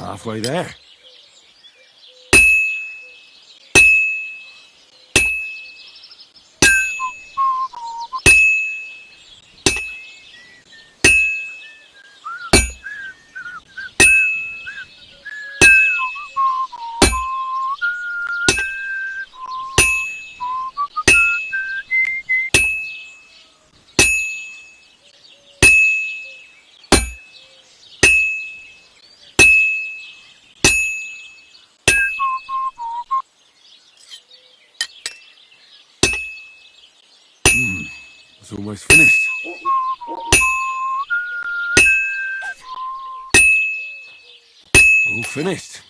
halfway there. It's almost finished. All finished.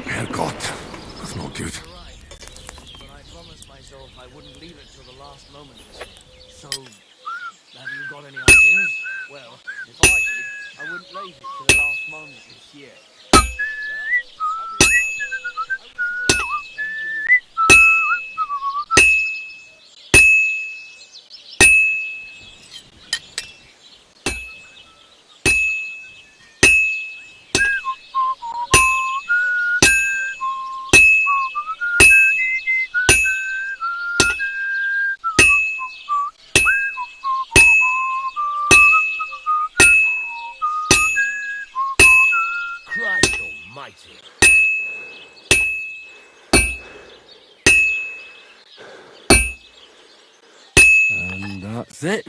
Herrgott, that's not good. But I promised myself I wouldn't leave it till the last moment this year. So, have you got any ideas? Well, if I did, I wouldn't leave it to the last moment this year. Christ almighty! And that's it.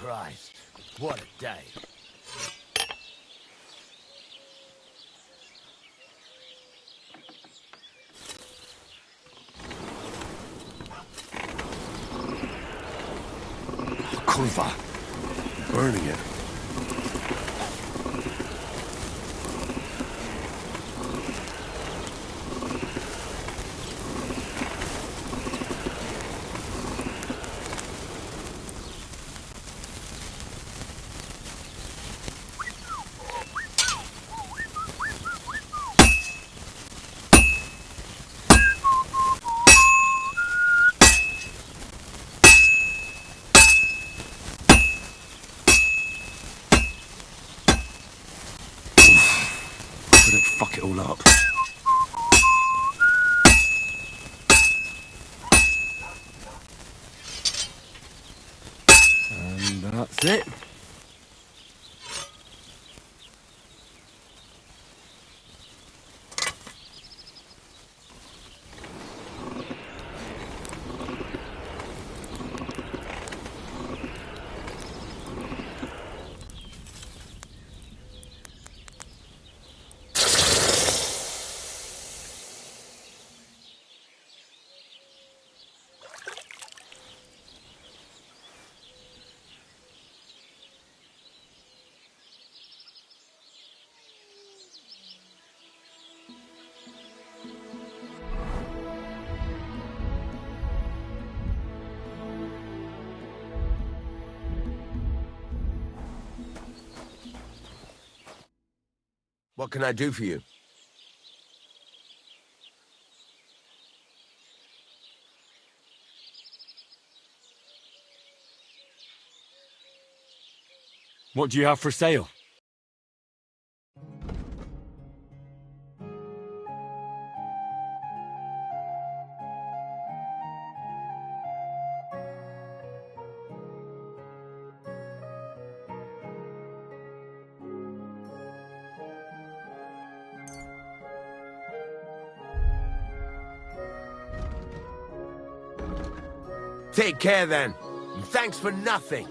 Christ, what a day. Kurva. Burning it. Couldn't fuck it all up. And that's it. What can I do for you? What do you have for sale? Take care then. And thanks for nothing.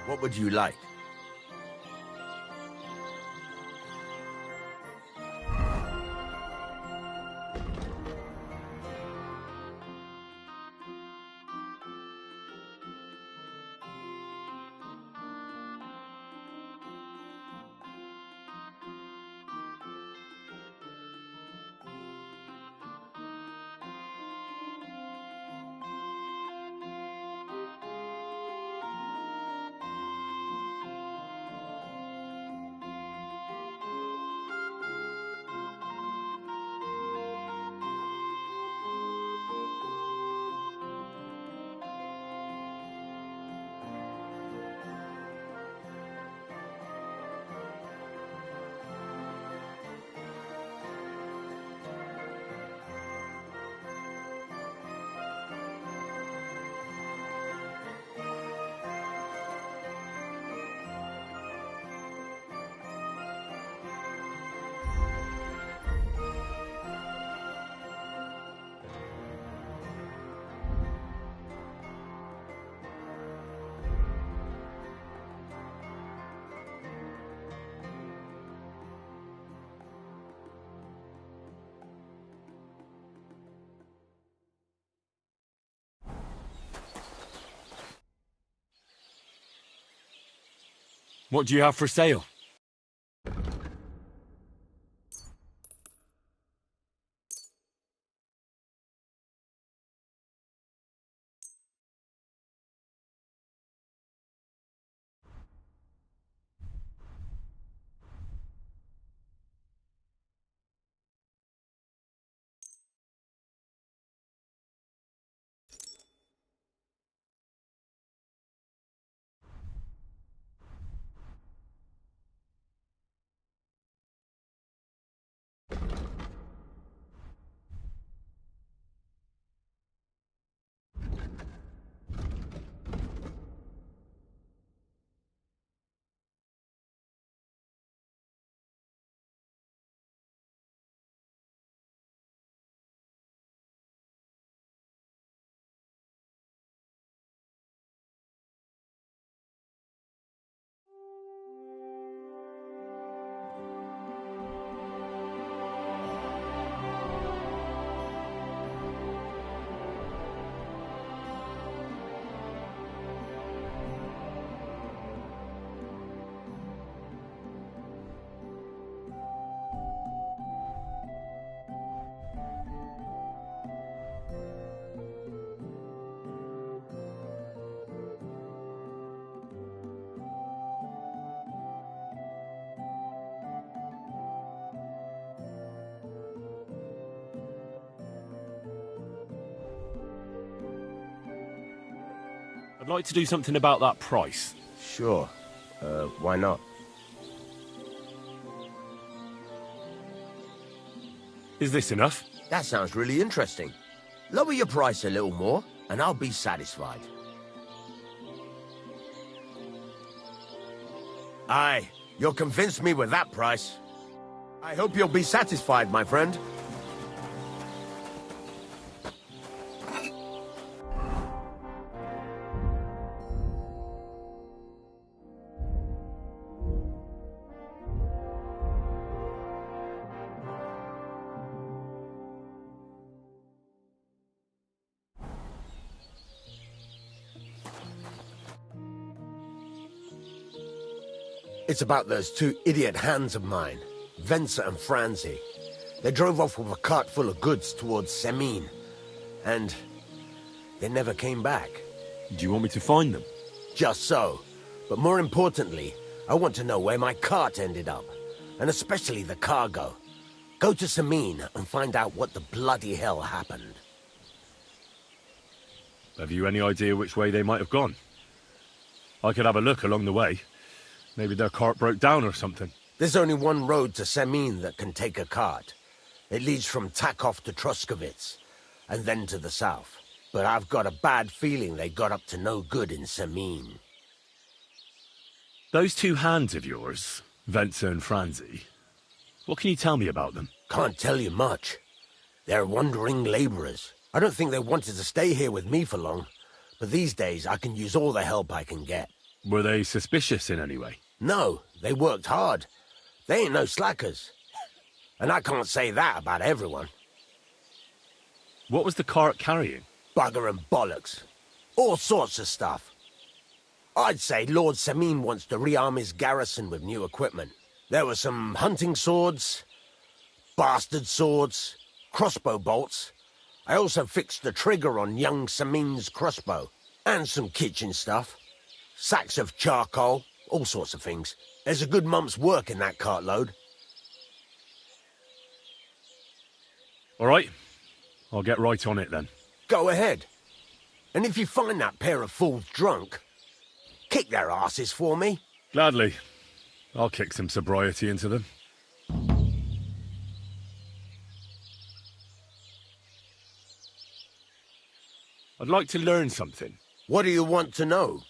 What would you like? What do you have for sale? I'd like to do something about that price. Sure. Why not? Is this enough? That sounds really interesting. Lower your price a little more, and I'll be satisfied. Aye, you'll convince me with that price. I hope you'll be satisfied, my friend. It's about those two idiot hands of mine, Venser and Franzi. They drove off with a cart full of goods towards Semine, and they never came back. Do you want me to find them? Just so. But more importantly, I want to know where my cart ended up, and especially the cargo. Go to Semine and find out what the bloody hell happened. Have you any idea which way they might have gone? I could have a look along the way. Maybe their cart broke down or something. There's only one road to Semine that can take a cart. It leads from Takov to Troskovitz, and then to the south. But I've got a bad feeling they got up to no good in Semine. Those two hands of yours, Venser and Franzi, what can you tell me about them? Can't tell you much. They're wandering laborers. I don't think they wanted to stay here with me for long, but these days I can use all the help I can get. Were they suspicious in any way? No, they worked hard. They ain't no slackers. And I can't say that about everyone. What was the cart carrying? Bugger and bollocks. All sorts of stuff. I'd say Lord Semin wants to rearm his garrison with new equipment. There were some hunting swords, bastard swords, crossbow bolts. I also fixed the trigger on young Semin's crossbow. And some kitchen stuff. Sacks of charcoal, all sorts of things. There's a good month's work in that cartload. All right. I'll get right on it then. Go ahead. And if you find that pair of fools drunk, kick their asses for me. Gladly. I'll kick some sobriety into them. I'd like to learn something. What do you want to know?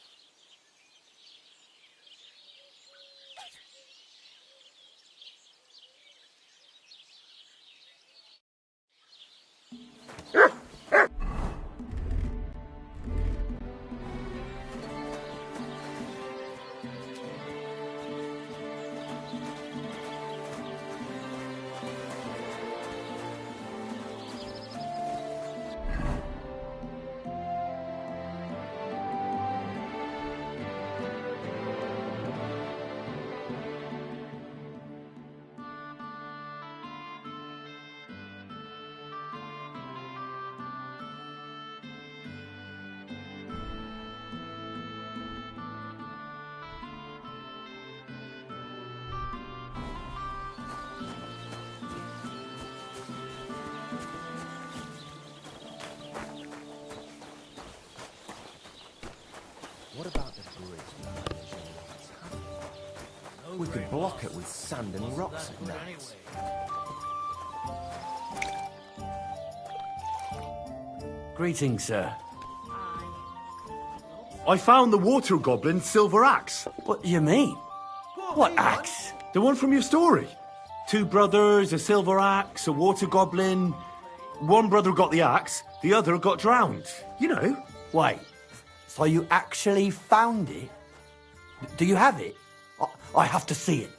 What about the bridge? We could block it with sand and rocks at night. Greetings, sir. I found the water goblin's silver axe. What do you mean? What axe? The one from your story. Two brothers, a silver axe, a water goblin. One brother got the axe, the other got drowned. You know. Wait, so you actually found it? Do you have it? I have to see it.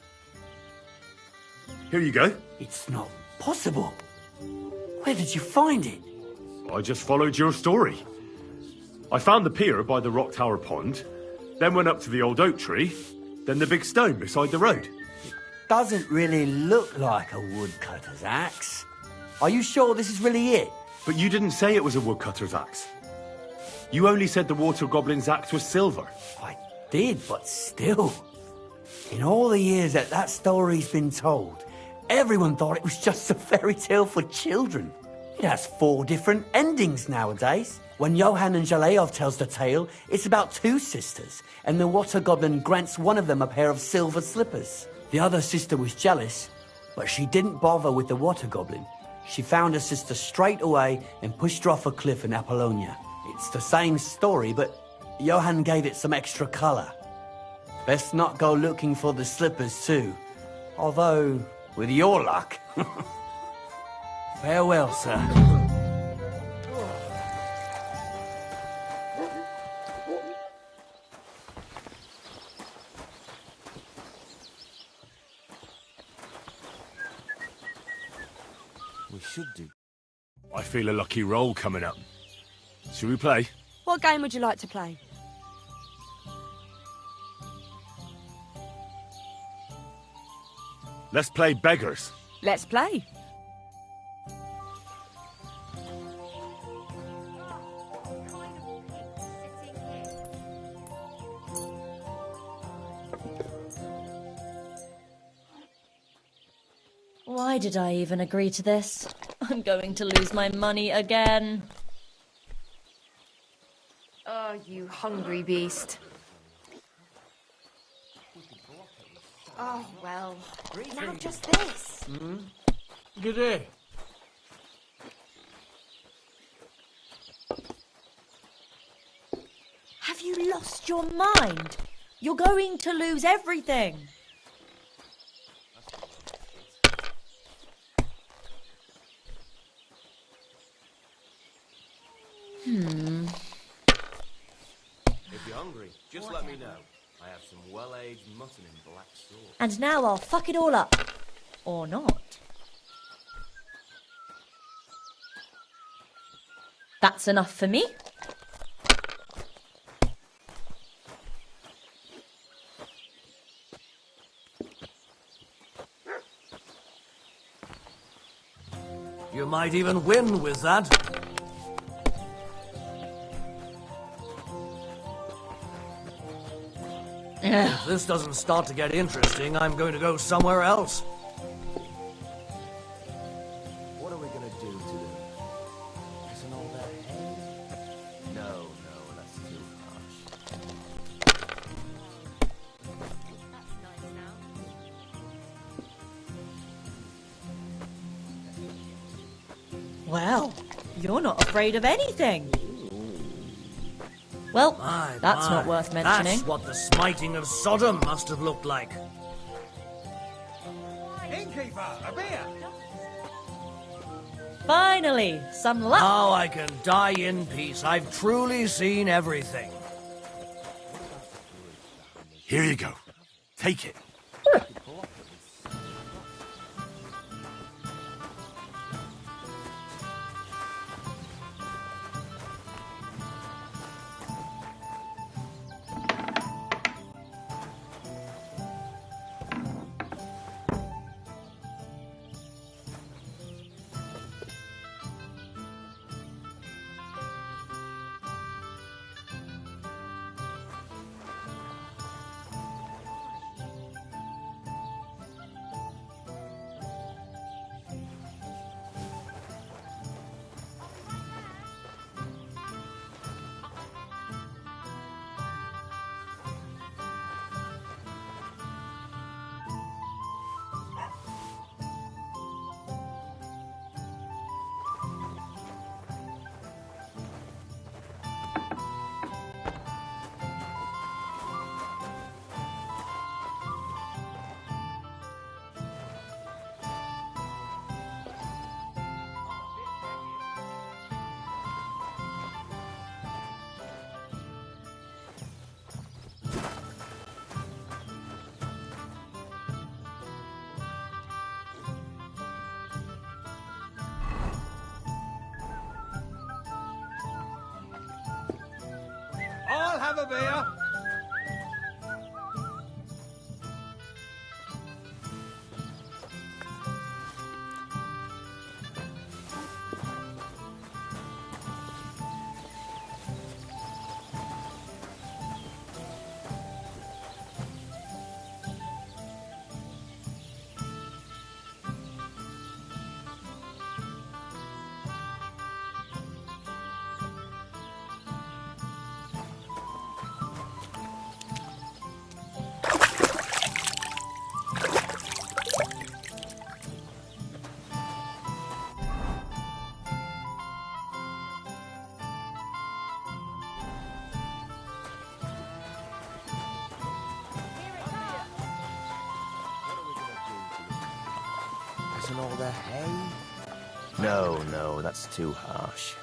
Here you go. It's not possible. Where did you find it? I just followed your story. I found the pier by the rock tower pond, then went up to the old oak tree, then the big stone beside the road. Doesn't really look like a woodcutter's axe. Are you sure this is really it? But you didn't say it was a woodcutter's axe. You only said the water goblin's axe was silver. I did, but still. In all the years that that story's been told, everyone thought it was just a fairy tale for children. It has 4 different endings nowadays. When Johann and Jaleov tells the tale, it's about 2 sisters, and the water goblin grants one of them a pair of silver slippers. The other sister was jealous, but she didn't bother with the water goblin. She found her sister straight away and pushed her off a cliff in Apollonia. It's the same story, but Johann gave it some extra colour. Best not go looking for the slippers too. Although, with your luck. Farewell, sir. We should do. I feel a lucky roll coming up. Should we play? What game would you like to play? Let's play beggars. Let's play. Why did I even agree to this? I'm going to lose my money again. Oh, you hungry beast. Oh, well, now just this. Good day. Have you lost your mind? You're going to lose everything. If you're hungry, just let me know. I have some well-aged mutton in black sauce. And now I'll fuck it all up. Or not. That's enough for me. You might even win with that. If this doesn't start to get interesting, I'm going to go somewhere else. What are we going to do to them? Isn't all their hay? No, that's too harsh. Well, you're not afraid of anything. Well, that's not worth mentioning. That's what the smiting of Sodom must have looked like. Innkeeper, a beer! Finally, some luck. Now I can die in peace. I've truly seen everything. Here you go. Take it. I'll have a beer. Isn't all their hay? No, that's too harsh.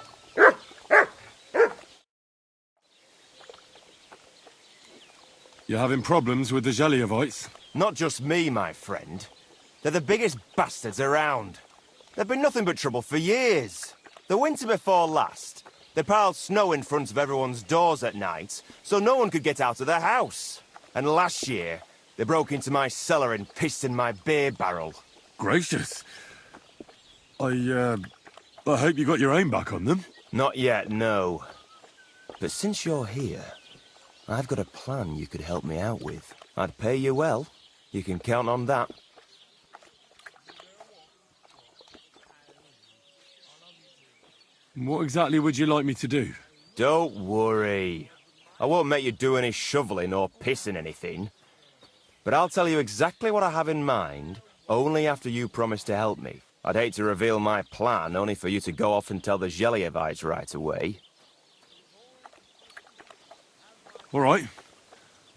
You having problems with the Jeliovites? Not just me, my friend. They're the biggest bastards around. They've been nothing but trouble for years. The winter before last, they piled snow in front of everyone's doors at night, so no one could get out of the house. And last year, they broke into my cellar and pissed in my beer barrel. Gracious. I hope you got your aim back on them. Not yet, no. But since you're here, I've got a plan you could help me out with. I'd pay you well. You can count on that. What exactly would you like me to do? Don't worry. I won't make you do any shoveling or pissing anything. But I'll tell you exactly what I have in mind, only after you promise to help me. I'd hate to reveal my plan, only for you to go off and tell the Jeliovites right away. All right.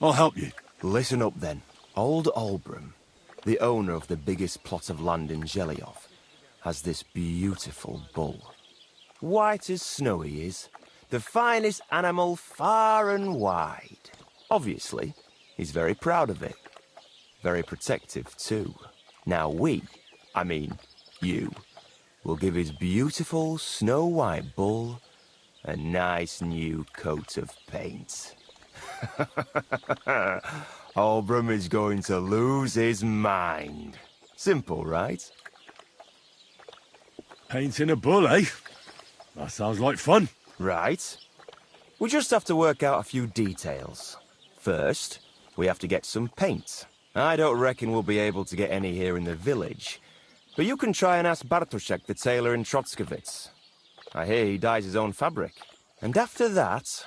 I'll help you. Listen up, then. Old Olbram, the owner of the biggest plot of land in Geliov, has this beautiful bull. White as snow he is. The finest animal far and wide. Obviously, He's very proud of it. Very protective, too. Now you, will give his beautiful snow-white bull a nice new coat of paint. Albram is going to lose his mind. Simple, right? Painting a bull, eh? That sounds like fun. Right. We just have to work out a few details. First, we have to get some paint. I don't reckon we'll be able to get any here in the village, but you can try and ask Bartoszek, the tailor in Trotskovitz. I hear he dyes his own fabric. And after that,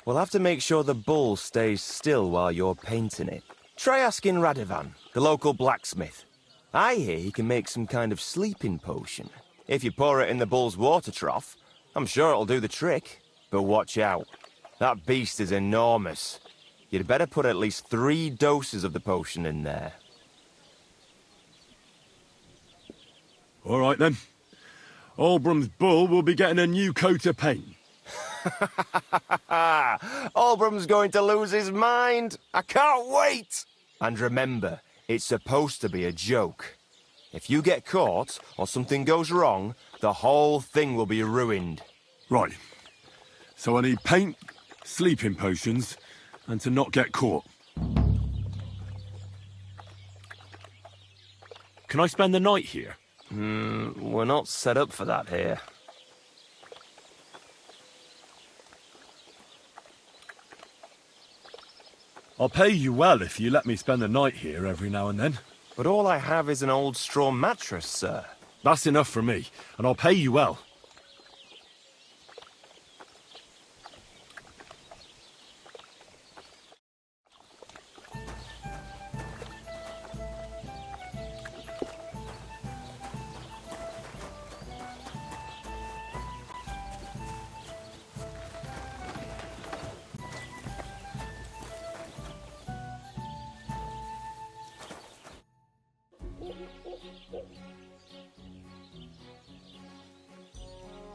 we'll have to make sure the bull stays still while you're painting it. Try asking Radovan, the local blacksmith. I hear he can make some kind of sleeping potion. If you pour it in the bull's water trough, I'm sure it'll do the trick. But watch out. That beast is enormous. You'd better put at least 3 doses of the potion in there. All right, then. Albram's bull will be getting a new coat of paint. Albram's going to lose his mind. I can't wait. And remember, it's supposed to be a joke. If you get caught or something goes wrong, the whole thing will be ruined. Right. So I need paint, sleeping potions, and to not get caught. Can I spend the night here? We're not set up for that here. I'll pay you well if you let me spend the night here every now and then. But all I have is an old straw mattress, sir. That's enough for me, and I'll pay you well.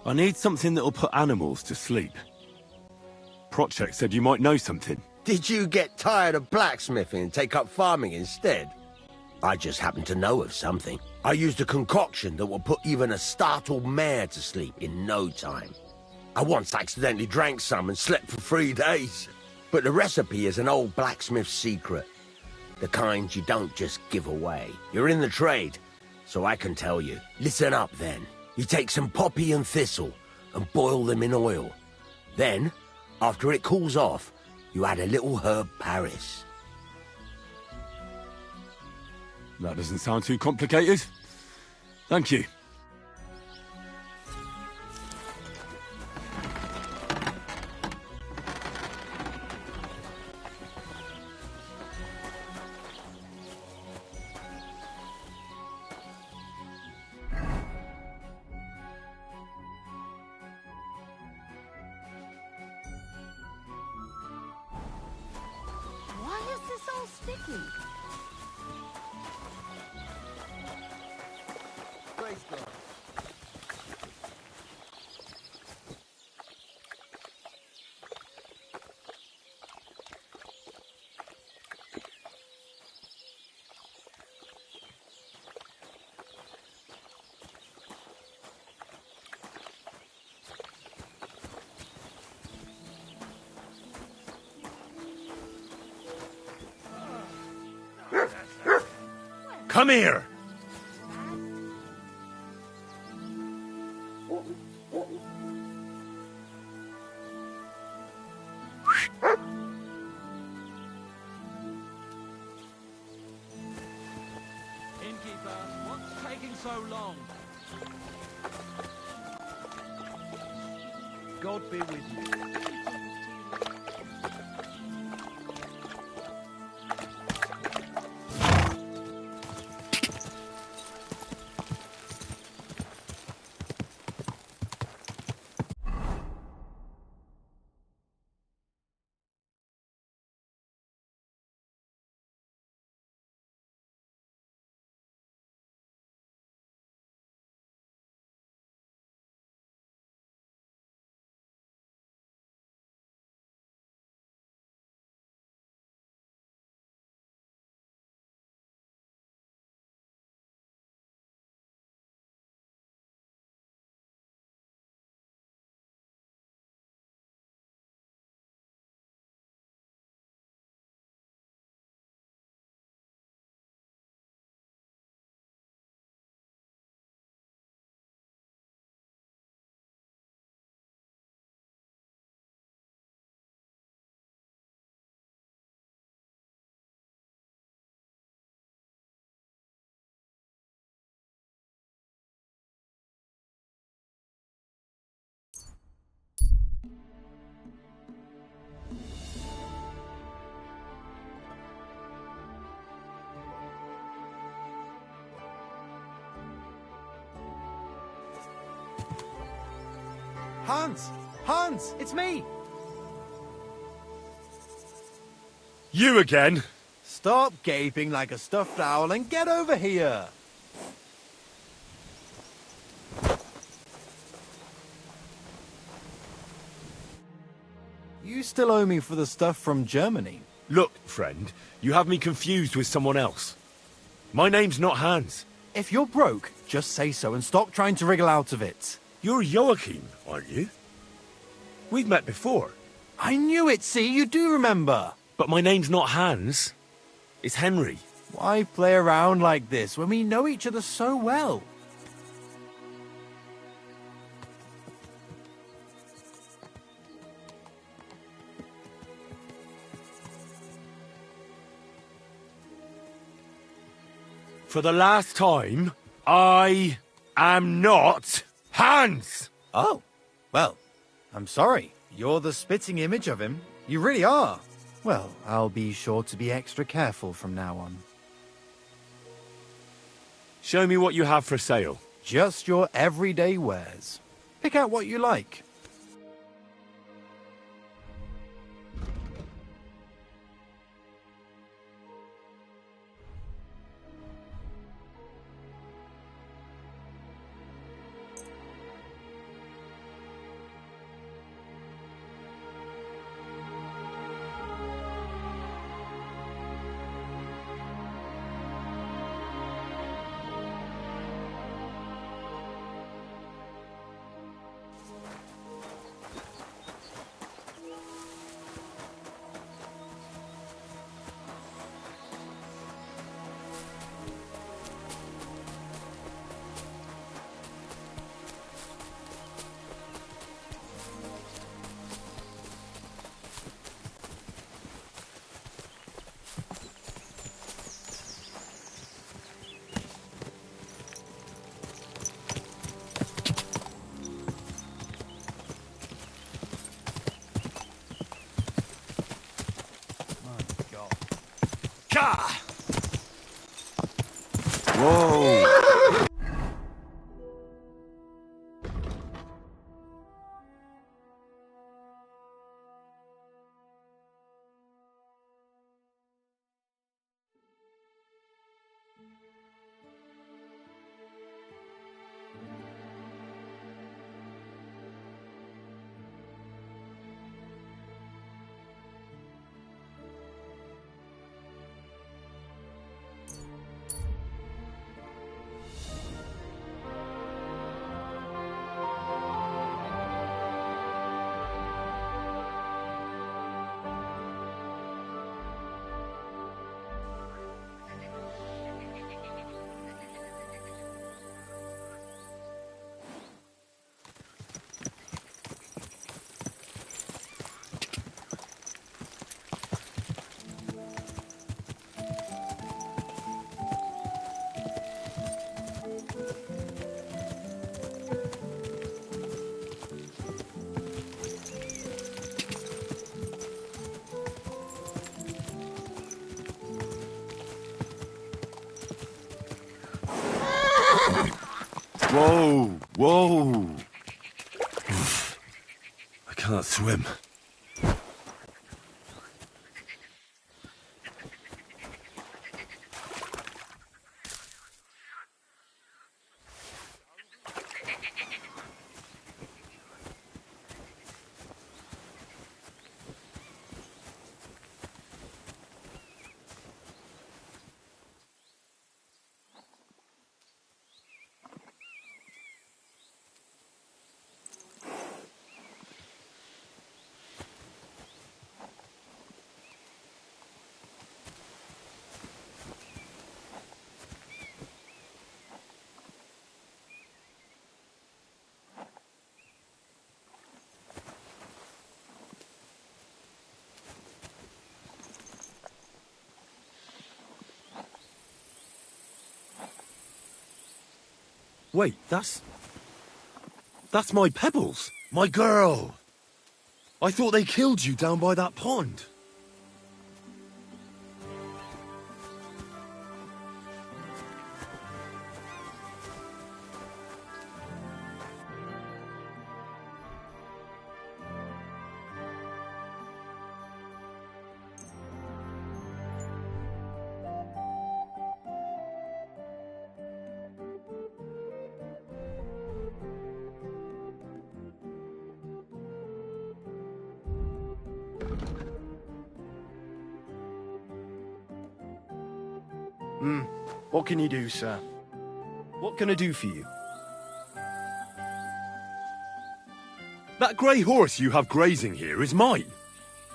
I need something that'll put animals to sleep. Prochek said you might know something. Did you get tired of blacksmithing and take up farming instead? I just happen to know of something. I used a concoction that will put even a startled mare to sleep in no time. I once accidentally drank some and slept for 3 days. But the recipe is an old blacksmith's secret. The kind you don't just give away. You're in the trade, so I can tell you. Listen up then. You take some poppy and thistle and boil them in oil. Then, after it cools off, you add a little herb Paris. That doesn't sound too complicated. Thank you. Why is this all sticky? Praise God. Come here! Innkeeper, what's taking so long? God be with you. Hans! Hans! It's me! You again? Stop gaping like a stuffed owl and get over here! You still owe me for the stuff from Germany. Look, friend, you have me confused with someone else. My name's not Hans. If you're broke, just say so and stop trying to wriggle out of it. You're Joachim, aren't you? We've met before. I knew it, see? You do remember. But my name's not Hans. It's Henry. Why play around like this when we know each other so well? For the last time, I am not Hans! Oh, well, I'm sorry. You're the spitting image of him. You really are. Well, I'll be sure to be extra careful from now on. Show me what you have for sale. Just your everyday wares. Pick out what you like. Whoa! Whoa, whoa. I can't swim. Wait, that's my Pebbles. My girl. I thought they killed you down by that pond. What can you do, sir? What can I do for you? That grey horse you have grazing here is mine.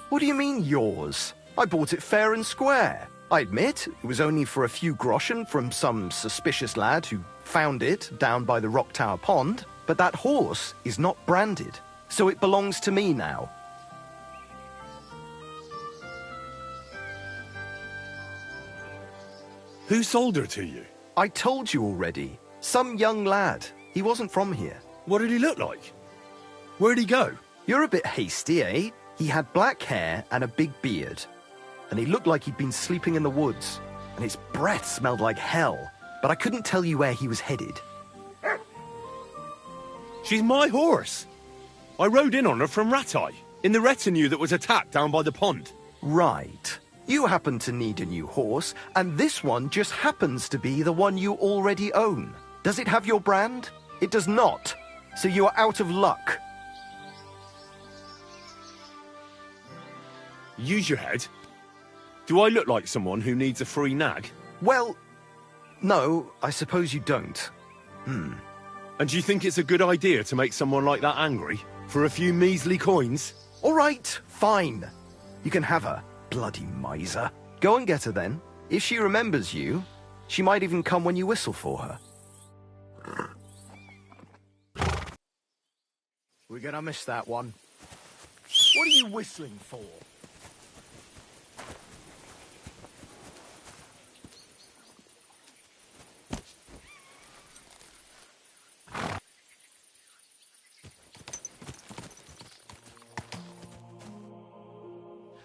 What do you mean, yours? I bought it fair and square. I admit, it was only for a few groschen from some suspicious lad who found it down by the Rock Tower Pond, but that horse is not branded, so it belongs to me now. Who sold her to you? I told you already. Some young lad. He wasn't from here. What did he look like? Where'd he go? You're a bit hasty, eh? He had black hair and a big beard. And he looked like he'd been sleeping in the woods. And his breath smelled like hell. But I couldn't tell you where he was headed. She's my horse. I rode in on her from Ratai, in the retinue that was attacked down by the pond. Right. You happen to need a new horse, and this one just happens to be the one you already own. Does it have your brand? It does not. So you are out of luck. Use your head. Do I look like someone who needs a free nag? Well, no, I suppose you don't. And do you think it's a good idea to make someone like that angry for a few measly coins? All right, fine. You can have her. Bloody miser. Go and get her then. If she remembers you, she might even come when you whistle for her. We're gonna miss that one. What are you whistling for?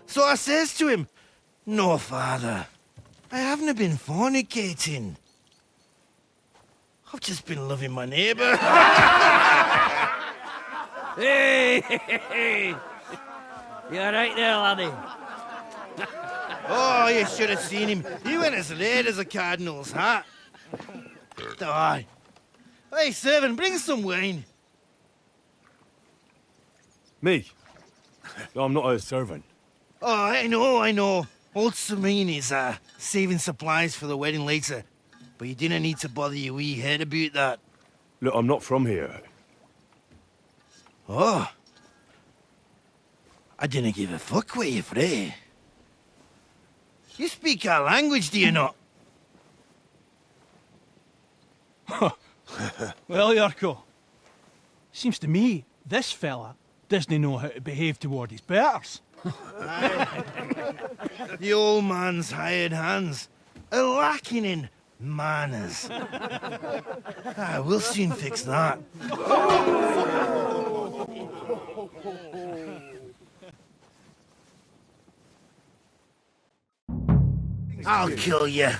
So I says to him, "No, father, I haven't been fornicating. I've just been loving my neighbour." Hey! You alright there, laddie? Oh, you should have seen him. He went as red as a cardinal's hat. Aye. Hey, servant, bring some wine. Me? I'm not a servant. Oh, I know. Old Samine is saving supplies for the wedding later. But you didn't need to bother your wee head about that. Look, I'm not from here. Oh. I didn't give a fuck what you pray. You speak our language, do you not? Well, Yarko, seems to me this fella doesn't know how to behave toward his betters. The old man's hired hands are lacking in manners. We'll soon fix that. I'll kill you.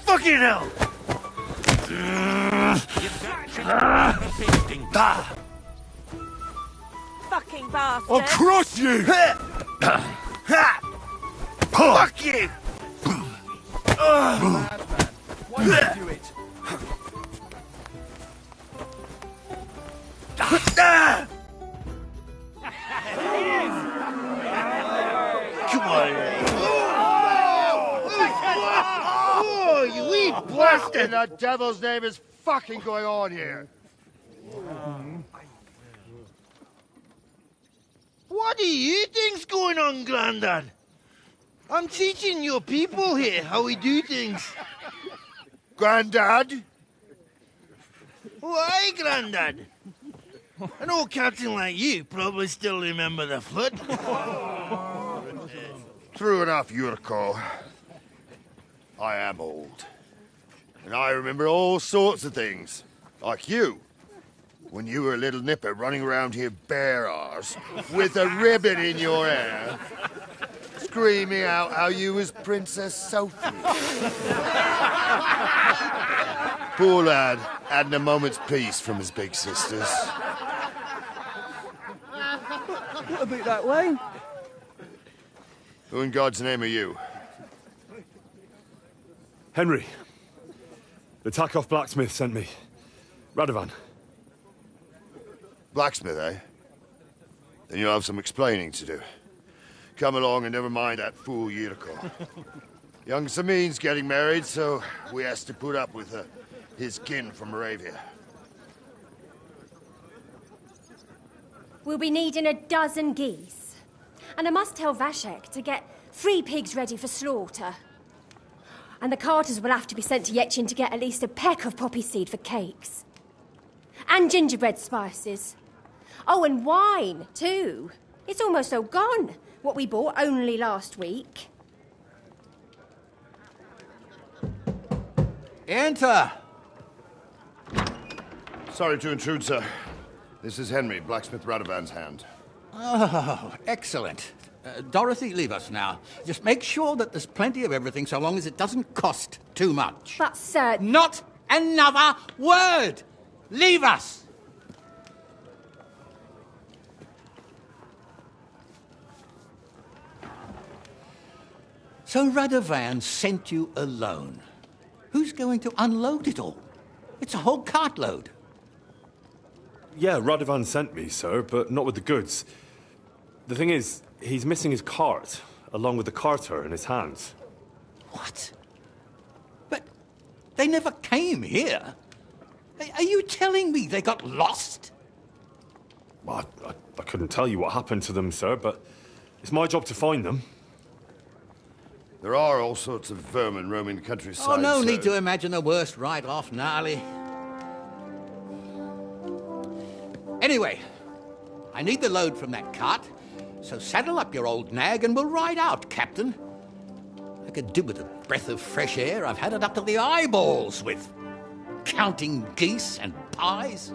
Fucking hell! Fucking bastard. I'll cross you! Fuck you! Why don't you do it? Come on. Oh, you wee bastard! What in the devil's name is fucking going on here? What do you think's going on, Grandad? I'm teaching your people here how we do things. Grandad? Why, Grandad? An old captain like you probably still remember the flood. True enough, Yurko. I am old. And I remember all sorts of things. Like you. When you were a little nipper running around here bare arse, with a ribbon in your hair, screaming out how you was Princess Sophie. Poor lad, hadn't a moment's peace from his big sisters. What about that wine? Who in God's name are you? Henry. The Takeoff blacksmith sent me. Radovan. Blacksmith, eh? Then you'll have some explaining to do. Come along and never mind that fool Yurko. Young Samin's getting married, so we has to put up with his kin from Moravia. We'll be needing a dozen geese. And I must tell Vashek to get 3 pigs ready for slaughter. And the carters will have to be sent to Yetchin to get at least a peck of poppy seed for cakes. And gingerbread spices. Oh, and wine, too. It's almost all gone, what we bought only last week. Enter! Sorry to intrude, sir. This is Henry, blacksmith Radovan's hand. Oh, excellent. Dorothy, leave us now. Just make sure that there's plenty of everything so long as it doesn't cost too much. But, sir... Not another word! Leave us! So Radovan sent you alone. Who's going to unload it all? It's a whole cartload. Yeah, Radovan sent me, sir, but not with the goods. The thing is, he's missing his cart, along with the carter in his hands. What? But they never came here. Are you telling me they got lost? Well, I couldn't tell you what happened to them, sir, but it's my job to find them. There are all sorts of vermin roaming the countryside. Oh, no need to imagine the worst right off, gnarly. Anyway, I need the load from that cart, so saddle up your old nag and we'll ride out, Captain. I could do with a breath of fresh air. I've had it up to the eyeballs with counting geese and pies.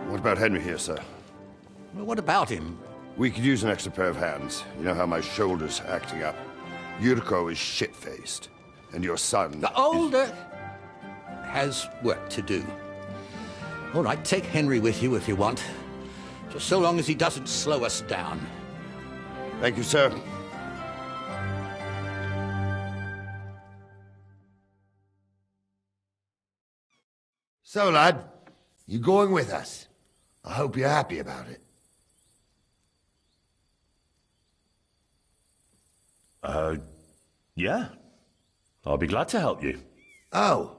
What about Henry here, sir? Well, what about him? We could use an extra pair of hands. You know how my shoulder's acting up. Yurko is shit-faced, and your son... The older has work to do. All right, take Henry with you if you want. Just so long as he doesn't slow us down. Thank you, sir. So, lad, you going with us? I hope you're happy about it. Yeah. I'll be glad to help you. Oh,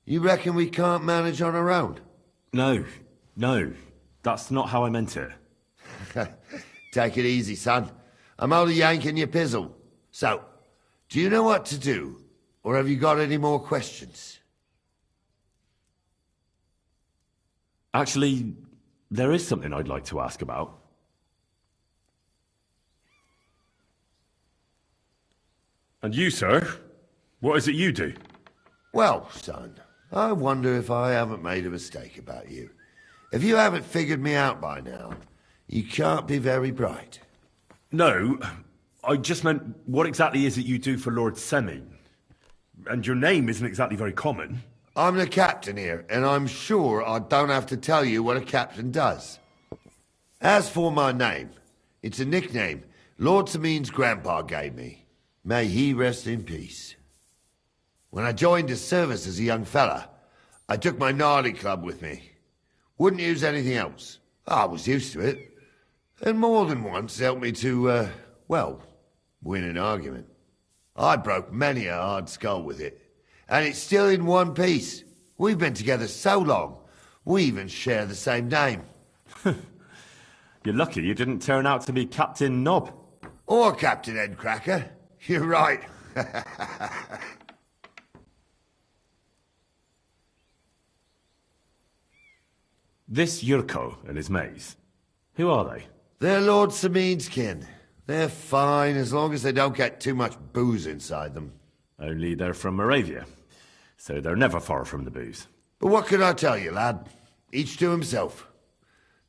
you reckon we can't manage on our own? No. That's not how I meant it. Take it easy, son. I'm only yanking your pizzle. So, do you know what to do? Or have you got any more questions? Actually, there is something I'd like to ask about. And you, sir? What is it you do? Well, son, I wonder if I haven't made a mistake about you. If you haven't figured me out by now, you can't be very bright. No, I just meant, what exactly is it you do for Lord Semin? And your name isn't exactly very common. I'm the captain here, and I'm sure I don't have to tell you what a captain does. As for my name, it's a nickname Lord Semin's grandpa gave me. May he rest in peace. When I joined his service as a young fella, I took my gnarly club with me. Wouldn't use anything else. I was used to it. And more than once helped me to, well, win an argument. I broke many a hard skull with it. And it's still in one piece. We've been together so long, we even share the same name. You're lucky you didn't turn out to be Captain Knob. Or Captain Headcracker. You're right. This Yurko and his mates, who are they? They're Lord Samin's kin. They're fine as long as they don't get too much booze inside them. Only they're from Moravia, so they're never far from the booze. But what can I tell you, lad? Each to himself.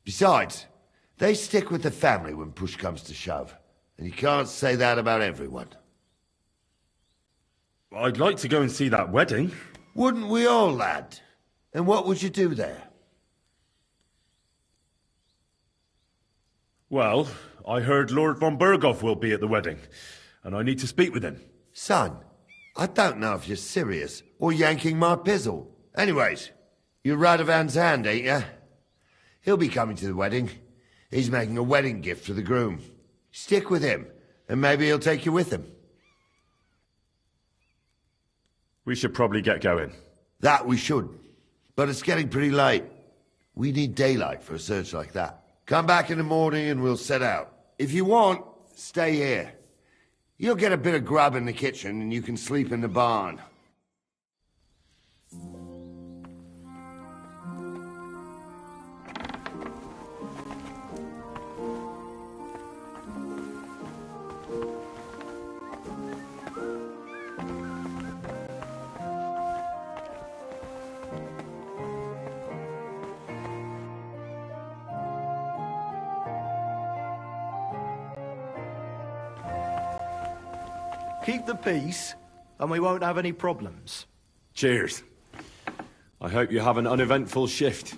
Besides, they stick with the family when push comes to shove. And you can't say that about everyone. I'd like to go and see that wedding. Wouldn't we all, lad? And what would you do there? Well, I heard Lord von Burgov will be at the wedding, and I need to speak with him. Son, I don't know if you're serious or yanking my pizzle. Anyways, you're Radovan's hand, ain't you? He'll be coming to the wedding. He's making a wedding gift for the groom. Stick with him, and maybe he'll take you with him. We should probably get going. That we should. But it's getting pretty late. We need daylight for a search like that. Come back in the morning and we'll set out. If you want, stay here. You'll get a bit of grub in the kitchen and you can sleep in the barn. Keep the peace, and we won't have any problems. Cheers. I hope you have an uneventful shift.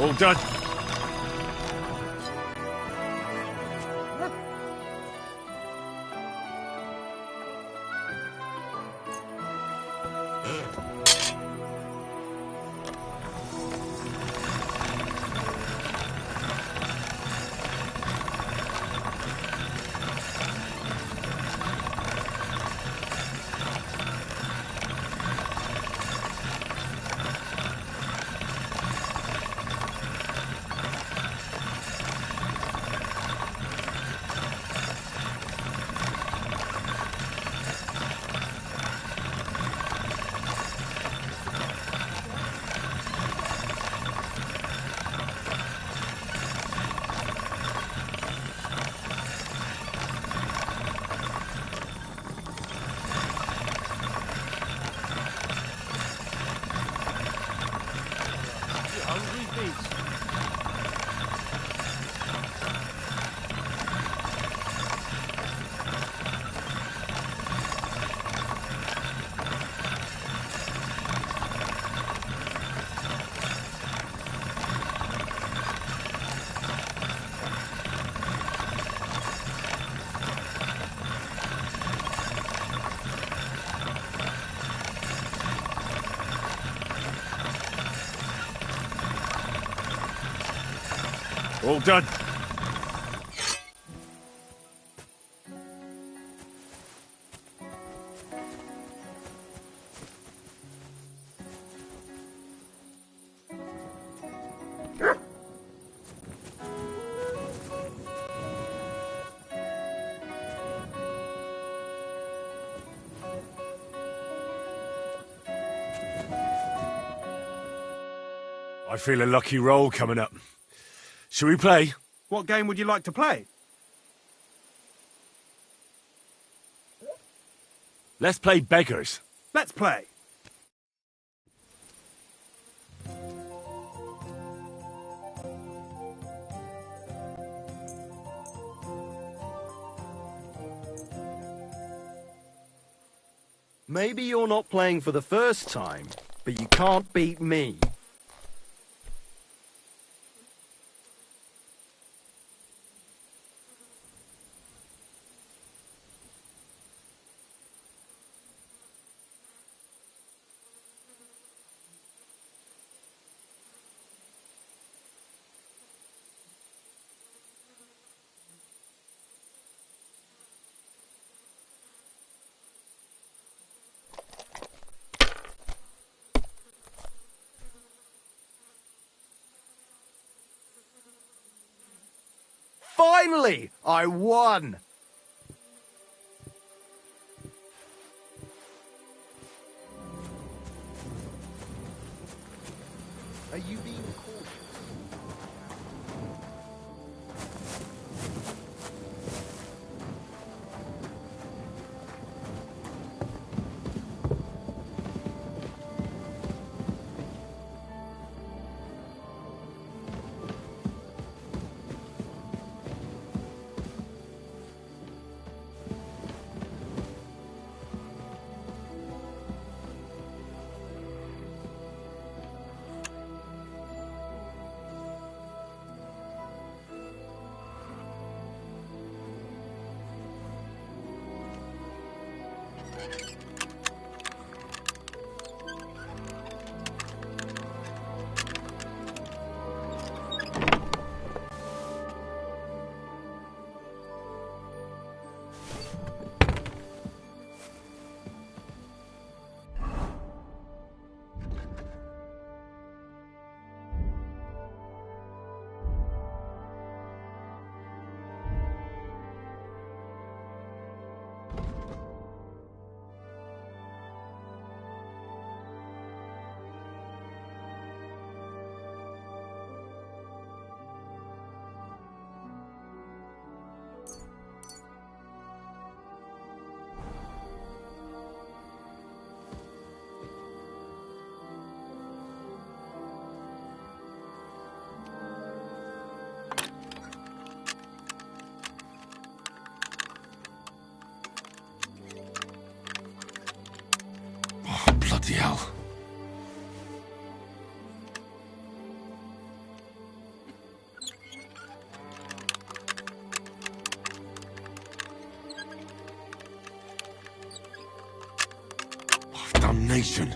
All done. All done. I feel a lucky roll coming up. Shall we play? What game would you like to play? Let's play beggars. Let's play. Maybe you're not playing for the first time, but you can't beat me. Finally, I won! Are you being cautious? Bloody hell. Oh, damnation.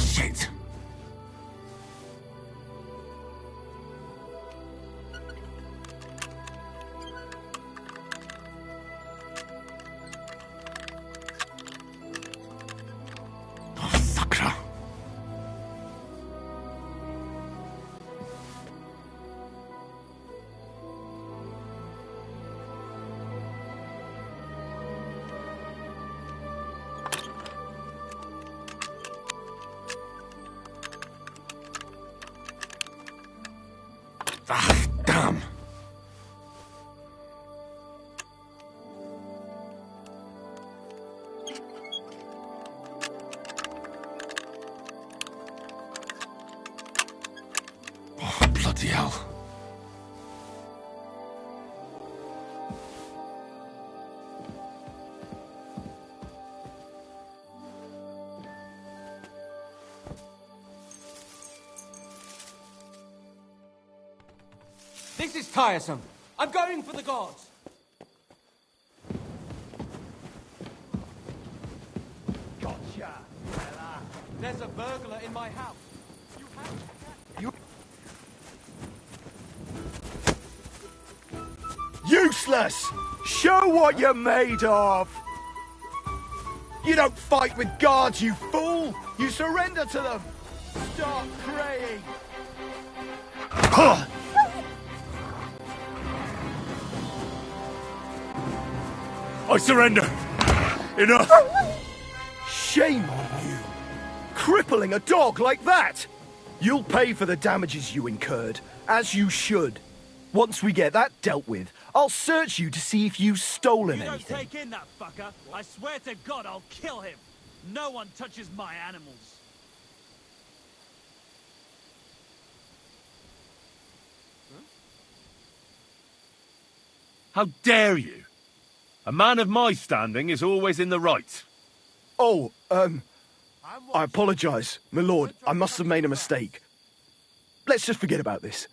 Shit. Oh, fucker. Ah, damn. Oh, bloody hell. This is tiresome. I'm going for the gods. Gotcha, fella. There's a burglar in my house. Useless! Show what you're made of! You don't fight with guards, you fool! You surrender to them! Start praying! I surrender. Enough. Shame on you! Crippling a dog like that! You'll pay for the damages you incurred, as you should. Once we get that dealt with, I'll search you to see if you've stolen anything. Don't take in that fucker. I swear to God I'll kill him. No one touches my animals. How dare you? A man of my standing is always in the right. Oh, I apologize, my lord. I must have made a mistake. Let's just forget about this.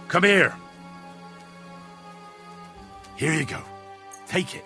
Come here. Here you go. Take it.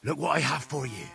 Look what I have for you.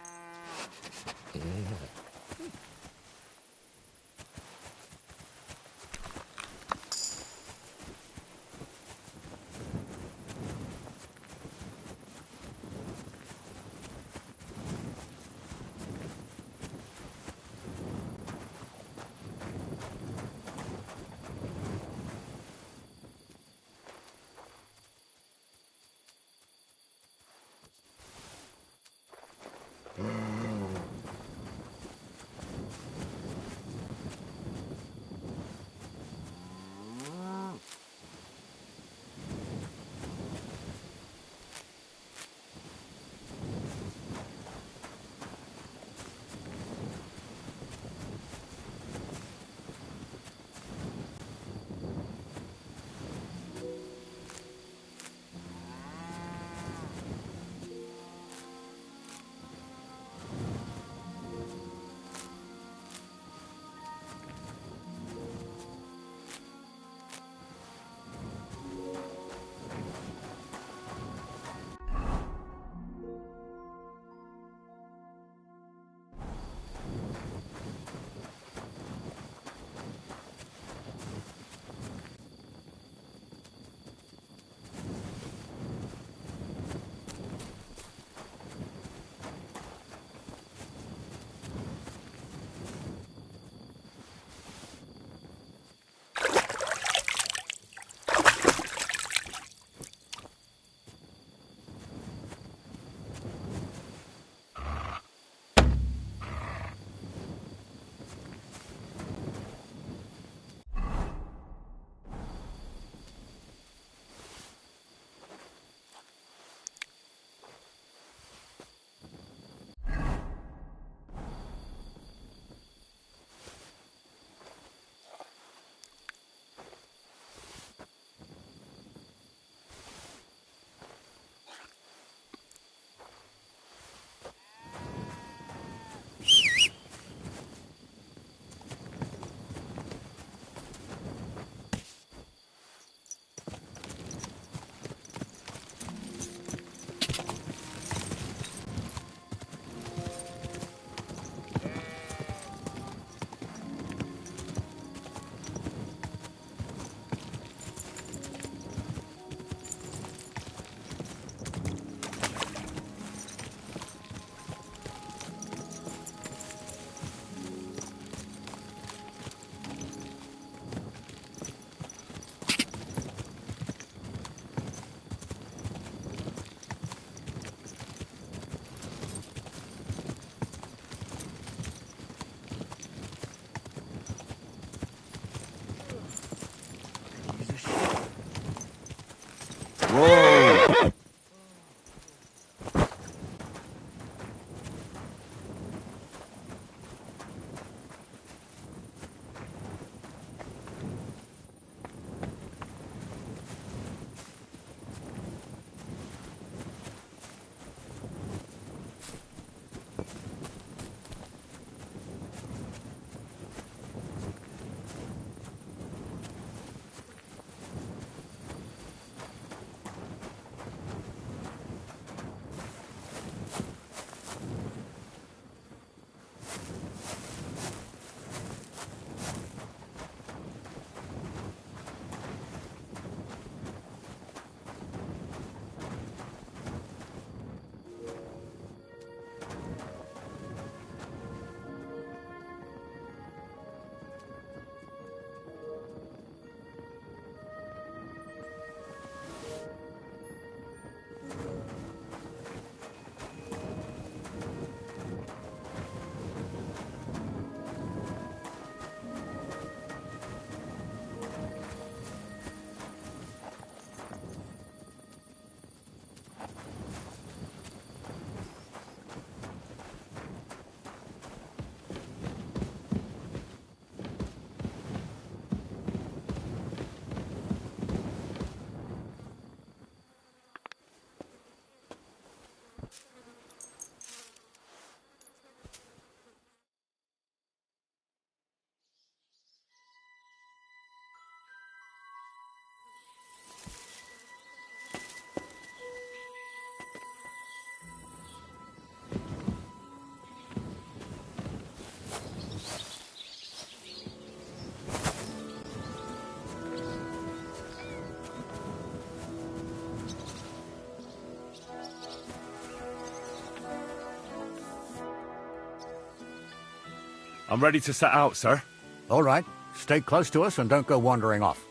I'm ready to set out, sir. All right. Stay close to us and don't go wandering off.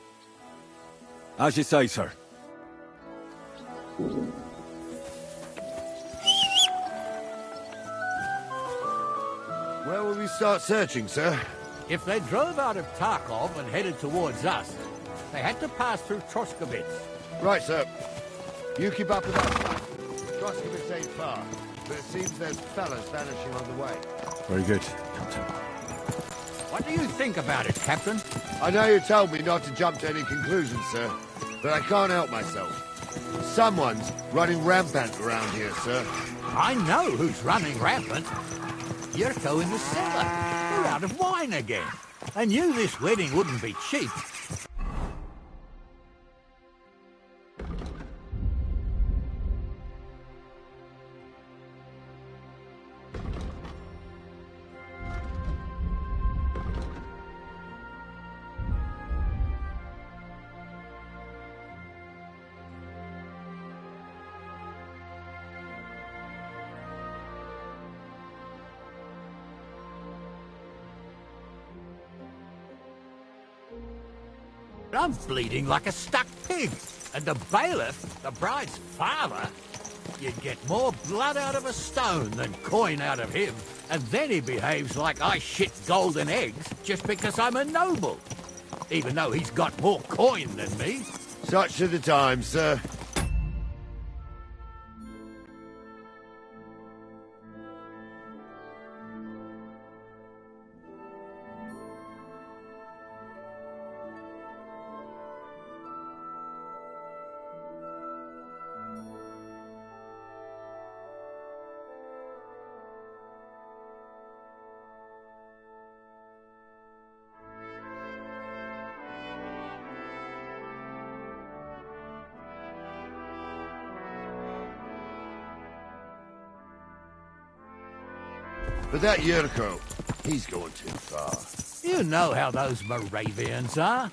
As you say, sir. Where will we start searching, sir? If they drove out of Tarkov and headed towards us, they had to pass through Troskowitz. Right, sir. You keep up with us. Troskowitz ain't far, but it seems there's fellas vanishing on the way. Very good, Captain. What do you think about it, Captain? I know you told me not to jump to any conclusions, sir, but I can't help myself. Someone's running rampant around here, sir. I know who's running rampant. Yurko in the cellar. We're out of wine again. I knew this wedding wouldn't be cheap. I'm bleeding like a stuck pig. And the bailiff, the bride's father, you'd get more blood out of a stone than coin out of him. And then he behaves like I shit golden eggs just because I'm a noble. Even though he's got more coin than me. Such are the times, sir. But that Yurko, he's going too far. You know how those Moravians are.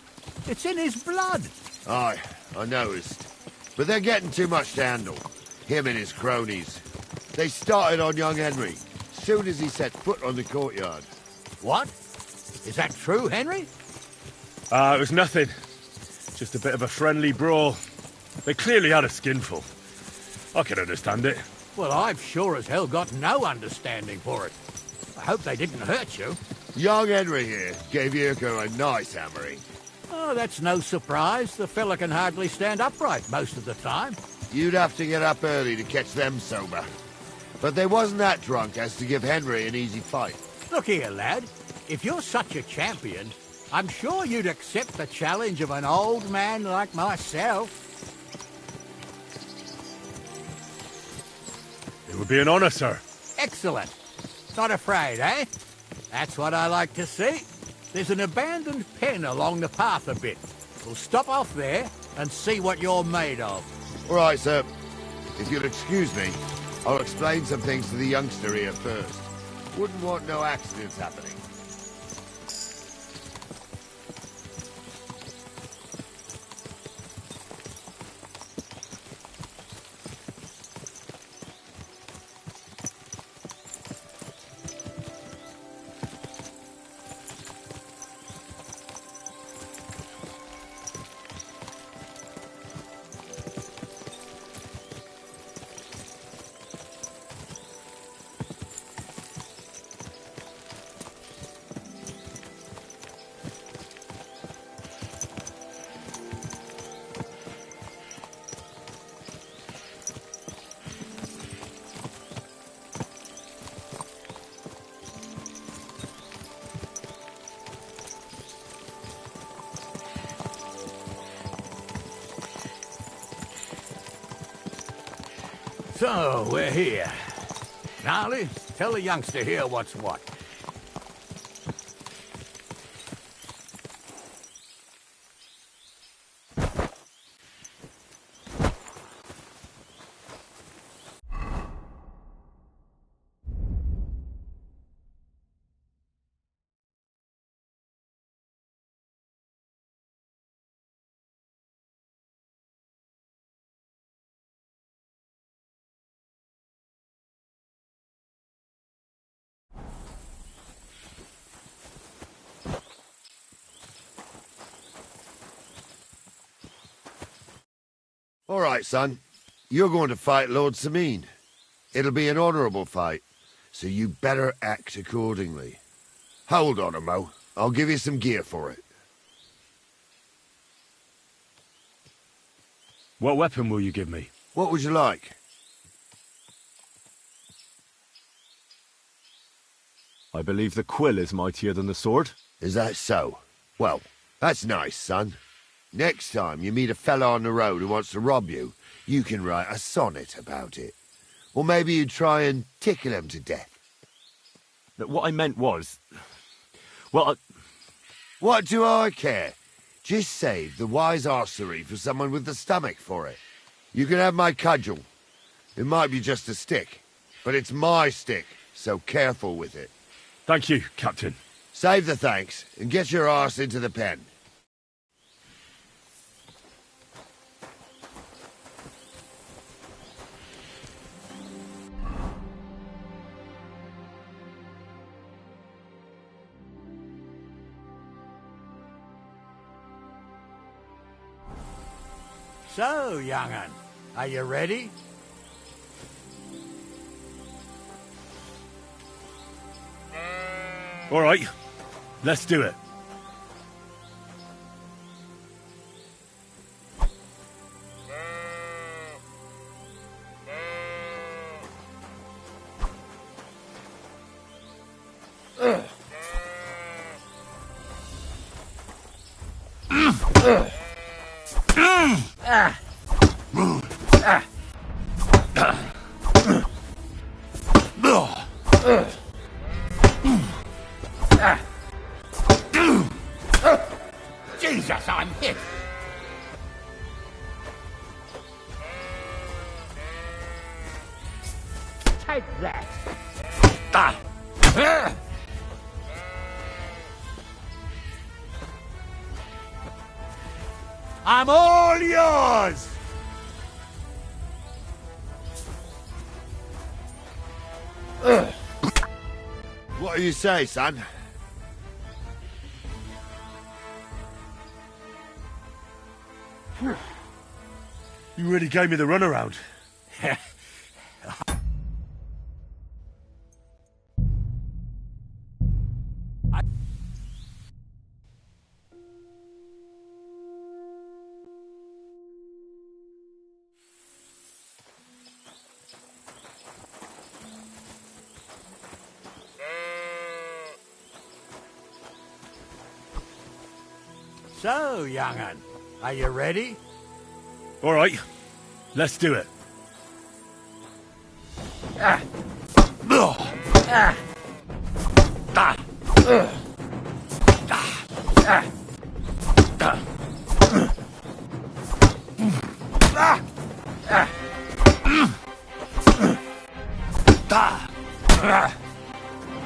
It's in his blood. Aye, I noticed. But they're getting too much to handle. Him and his cronies. They started on young Henry, soon as he set foot on the courtyard. What? Is that true, Henry? It was nothing. Just a bit of a friendly brawl. They clearly had a skinful. I can understand it. Well, I've sure as hell got no understanding for it. I hope they didn't hurt you. Young Henry here gave Yurko a nice hammering. Oh, that's no surprise. The fella can hardly stand upright most of the time. You'd have to get up early to catch them sober. But they wasn't that drunk as to give Henry an easy fight. Look here, lad. If you're such a champion, I'm sure you'd accept the challenge of an old man like myself. It would be an honor, sir. Excellent. Not afraid, eh? That's what I like to see. There's an abandoned pen along the path a bit. We'll stop off there and see what you're made of. All right, sir. If you'll excuse me, I'll explain some things to the youngster here first. Wouldn't want no accidents happening. So, we're here. Gnarly, tell the youngster here what's what. All right, son. You're going to fight Lord Sameen. It'll be an honourable fight, so you better act accordingly. Hold on, Mo. I'll give you some gear for it. What weapon will you give me? What would you like? I believe the quill is mightier than the sword. Is that so? Well, that's nice, son. Next time you meet a fella on the road who wants to rob you, you can write a sonnet about it. Or maybe you try and tickle him to death. What I meant was... Well, What do I care? Just save the wise arsery for someone with the stomach for it. You can have my cudgel. It might be just a stick, but it's my stick, so careful with it. Thank you, Captain. Save the thanks, and get your arse into the pen. So, young'un, are you ready? All right, let's do it. Jesus, I'm hit. Take that. I'm all yours! What do you say, son? You really gave me the runaround. So, young'un, are you ready? All right, let's do it.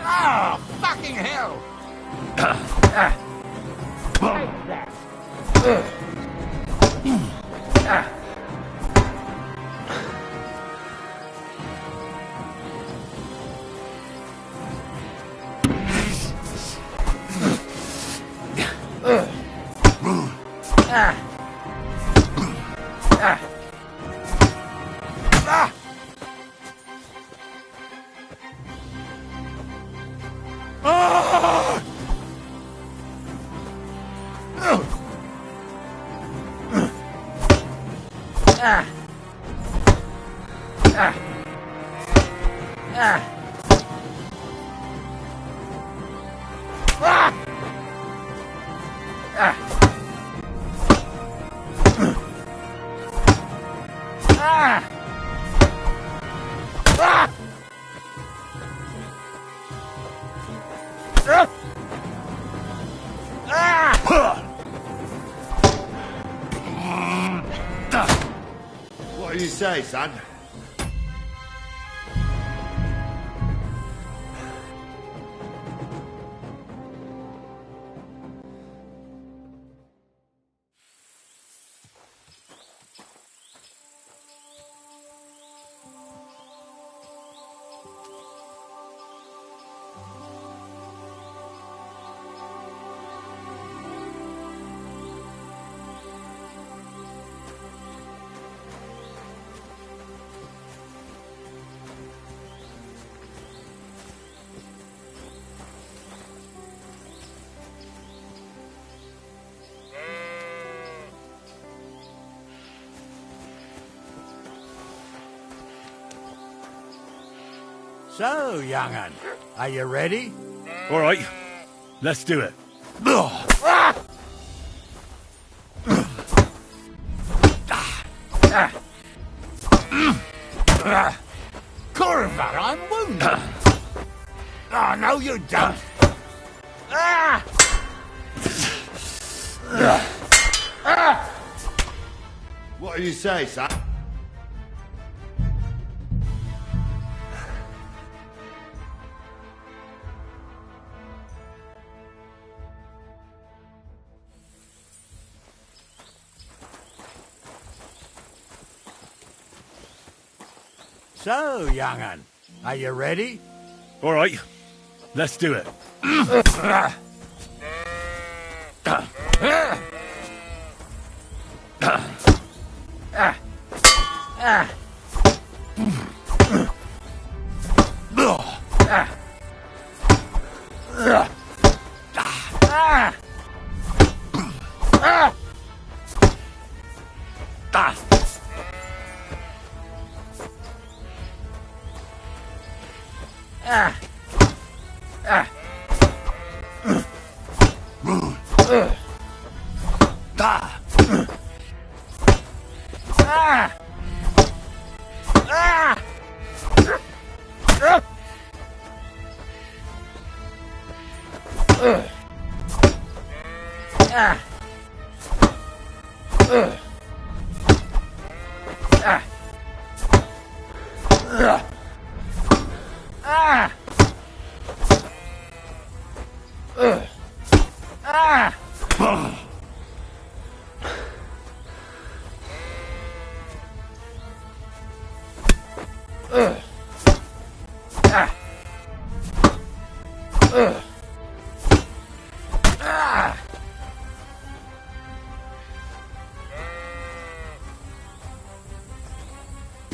Oh, fucking hell! Take that. What do you say, son? So, young'un, are you ready? All right, let's do it. Curva, I'm wounded. Oh, no, you don't. What do you say, son? So, young'un, are you ready? All right, let's do it.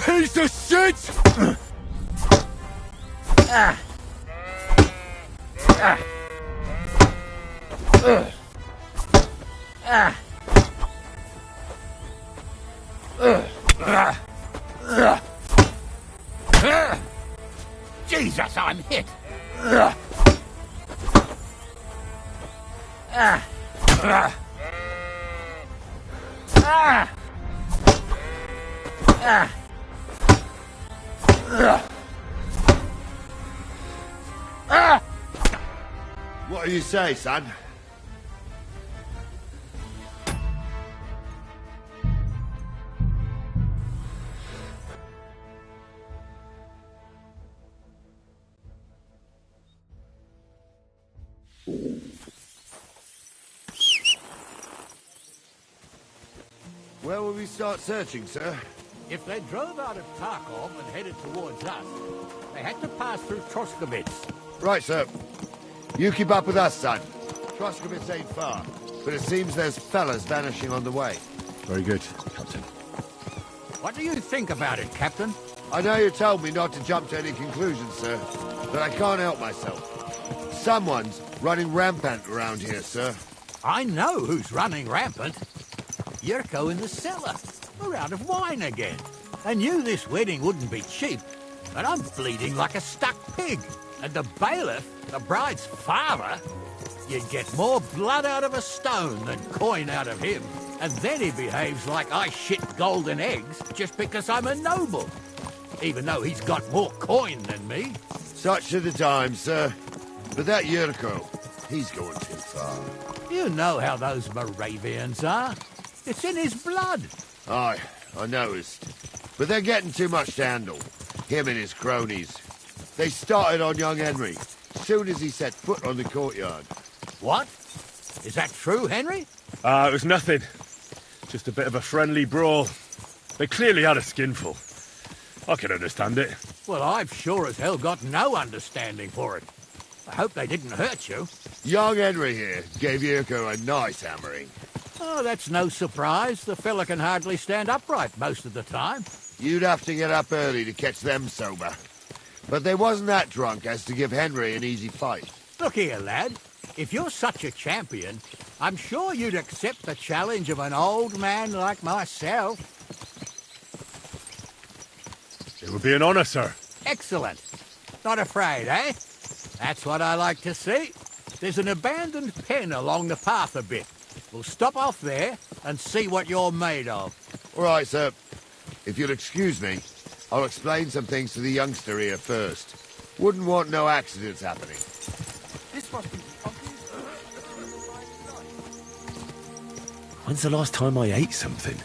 Piece of shit! Jesus, I'm hit. What do you say, son? Where will we start searching, sir? If they drove out of Tarkov and headed towards us, they had to pass through Troskowitz. Right, sir. You keep up with us, son. Troskowitz ain't far, but it seems there's fellas vanishing on the way. Very good, Captain. What do you think about it, Captain? I know you told me not to jump to any conclusions, sir, but I can't help myself. Someone's running rampant around here, sir. I know who's running rampant. Yurko in the cellar. We're out of wine again. I knew this wedding wouldn't be cheap, but I'm bleeding like a stuck pig. And the bailiff, the bride's father, you'd get more blood out of a stone than coin out of him. And then he behaves like I shit golden eggs just because I'm a noble. Even though he's got more coin than me. Such are the times, sir. But that Yurko, he's going too far. You know how those Moravians are. It's in his blood. Aye, I noticed. But they're getting too much to handle. Him and his cronies. They started on young Henry, soon as he set foot on the courtyard. What? Is that true, Henry? It was nothing. Just a bit of a friendly brawl. They clearly had a skinful. I can understand it. Well, I've sure as hell got no understanding for it. I hope they didn't hurt you. Young Henry here gave Yurko a nice hammering. Oh, that's no surprise. The fella can hardly stand upright most of the time. You'd have to get up early to catch them sober. But they wasn't that drunk as to give Henry an easy fight. Look here, lad. If you're such a champion, I'm sure you'd accept the challenge of an old man like myself. It would be an honour, sir. Excellent. Not afraid, eh? That's what I like to see. There's an abandoned pen along the path a bit. We'll stop off there and see what you're made of. All right, sir. If you'll excuse me, I'll explain some things to the youngster here first. Wouldn't want no accidents happening. This must be the ugliest. When's the last time I ate something?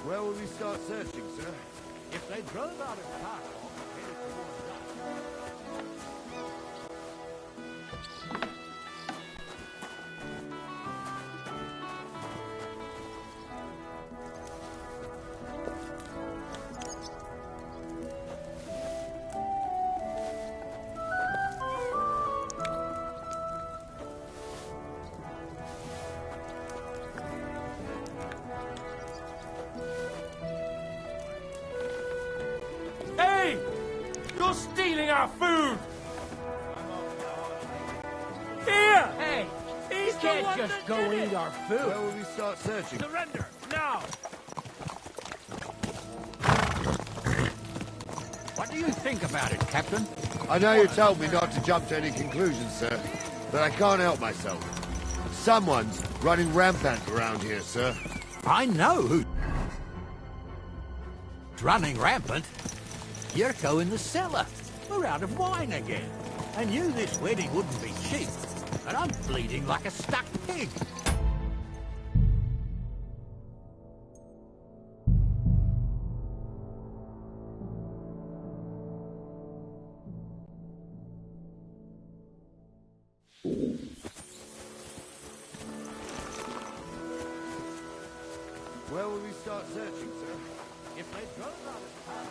Where will we start searching, sir? If they drove out of town, headed towards us. Hey! You're stealing our food! Here! Hey, He's you the can't one just that go did eat it. our food. Where will we start searching? Surrender, now! What do you think about it, Captain? I know you told me not to jump to any conclusions, sir, but I can't help myself. Someone's running rampant around here, sir. I know who's running rampant. Yurko in the cellar. We're out of wine again. I knew this wedding wouldn't be cheap, but I'm bleeding like a stuck pig. Where will we start searching, sir? If they drove out of town.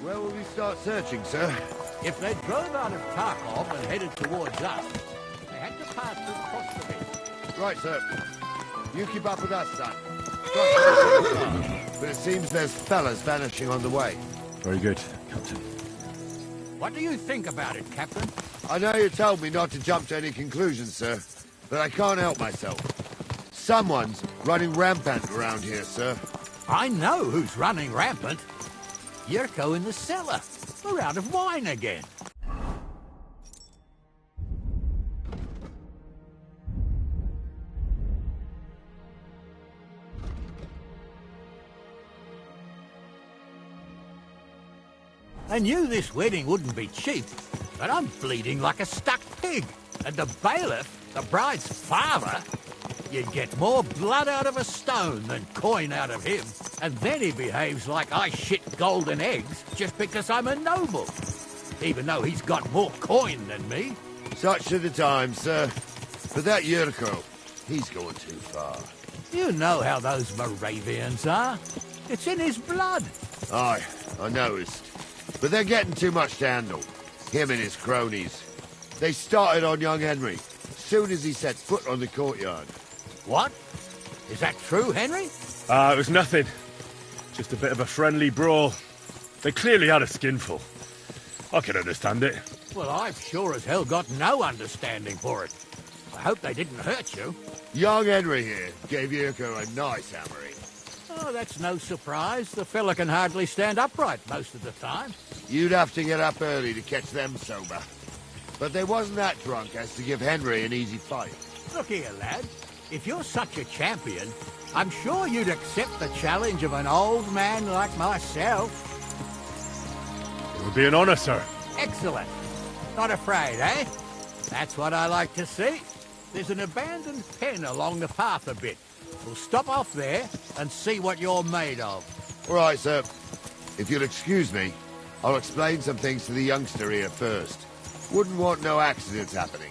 Where will we start searching, sir? If they drove out of Tarkov and headed towards us, they had to pass through the cross the bit. Right, sir. You keep up with us, son. But it seems there's fellas vanishing on the way. Very good, Captain. What do you think about it, Captain? I know you told me not to jump to any conclusions, sir, but I can't help myself. Someone's running rampant around here, sir. I know who's running rampant. Yurko in the cellar. We're out of wine again. I knew this wedding wouldn't be cheap, but I'm bleeding like a stuck pig. And the bailiff, the bride's father, you'd get more blood out of a stone than coin out of him. And then he behaves like I shit golden eggs just because I'm a noble. Even though he's got more coin than me. Such are the times, sir. But that Yurko, he's going too far. You know how those Moravians are. It's in his blood. Aye, I noticed. But they're getting too much to handle. Him and his cronies. They started on young Henry, soon as he set foot on the courtyard. What? Is that true, Henry? It was nothing. Just a bit of a friendly brawl. They clearly had a skinful. I can understand it. Well, I've sure as hell got no understanding for it. I hope they didn't hurt you. Young Henry here gave Yurko a nice hammering. Oh, that's no surprise. The fella can hardly stand upright most of the time. You'd have to get up early to catch them sober. But they wasn't that drunk as to give Henry an easy fight. Look here, lad. If you're such a champion, I'm sure you'd accept the challenge of an old man like myself. It would be an honor, sir. Excellent. Not afraid, eh? That's what I like to see. There's an abandoned pen along the path a bit. We'll stop off there and see what you're made of. All right, sir. If you'll excuse me, I'll explain some things to the youngster here first. Wouldn't want no accidents happening.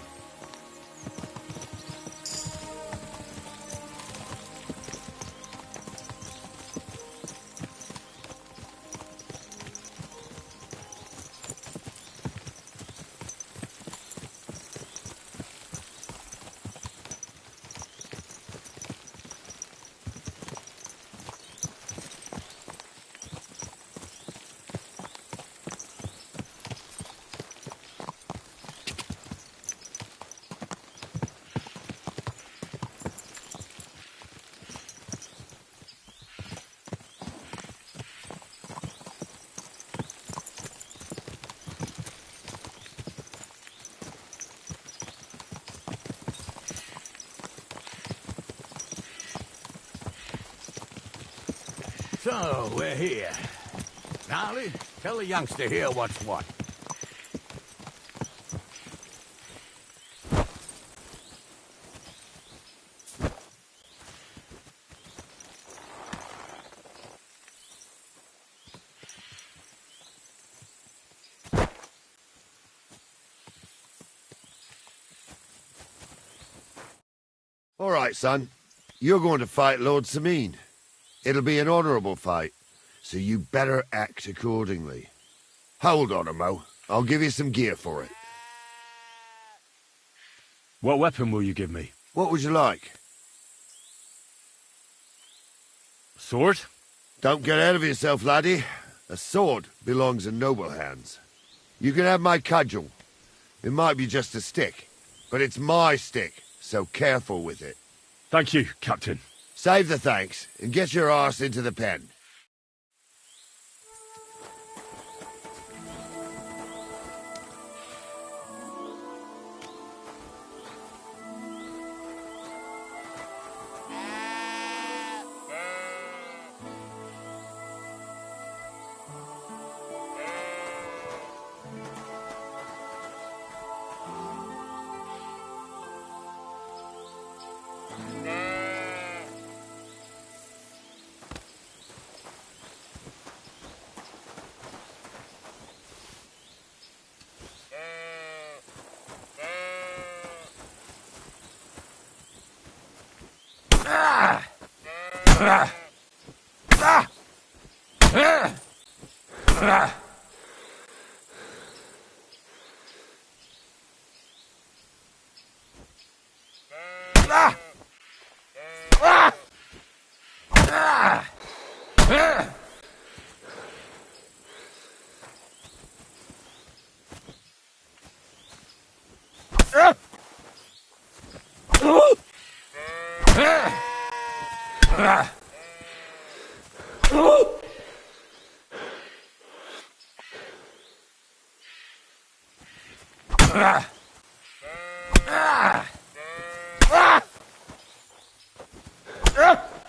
So, we're here. Gnarly, tell the youngster here what's what. All right, son. You're going to fight Lord Sameen. It'll be an honourable fight, so you better act accordingly. Hold on, Mo. I'll give you some gear for it. What weapon will you give me? What would you like? Sword? Don't get ahead of yourself, laddie. A sword belongs in noble hands. You can have my cudgel. It might be just a stick, but it's my stick, so careful with it. Thank you, Captain. Save the thanks, and get your arse into the pen.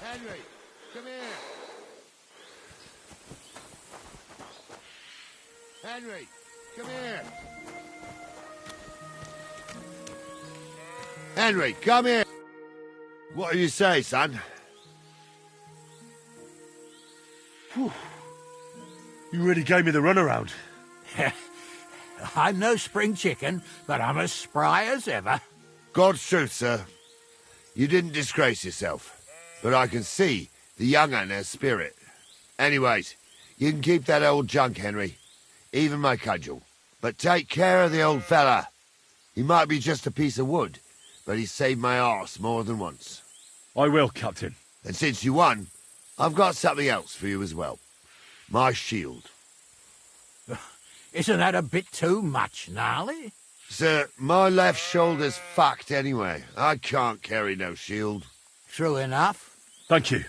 Henry, come here. Henry, come here. Henry, come here. What do you say, son? You really gave me the runaround. I'm no spring chicken, but I'm as spry as ever. God's truth, sir. You didn't disgrace yourself. But I can see the young un has spirit. Anyways, you can keep that old junk, Henry. Even my cudgel. But take care of the old fella. He might be just a piece of wood, but he's saved my arse more than once. I will, Captain. And since you won, I've got something else for you as well. My shield. Isn't that a bit too much, Gnarly? Sir, my left shoulder's fucked anyway. I can't carry no shield. True enough. Thank you.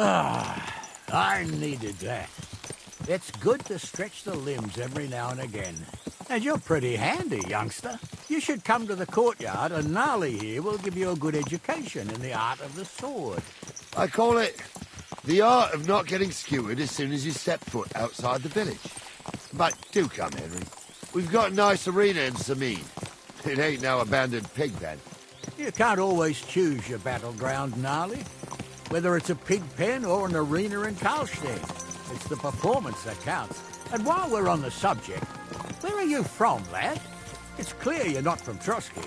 I needed that. It's good to stretch the limbs every now and again. And you're pretty handy, youngster. You should come to the courtyard, and Gnarly here will give you a good education in the art of the sword. I call it the art of not getting skewered as soon as you step foot outside the village. But do come, Henry. We've got a nice arena in Sameen. It ain't no abandoned pig pen. You can't always choose your battleground, Gnarly. Whether it's a pig pen or an arena in Karlstein, it's the performance that counts. And while we're on the subject, where are you from, lad? It's clear you're not from Trotsky.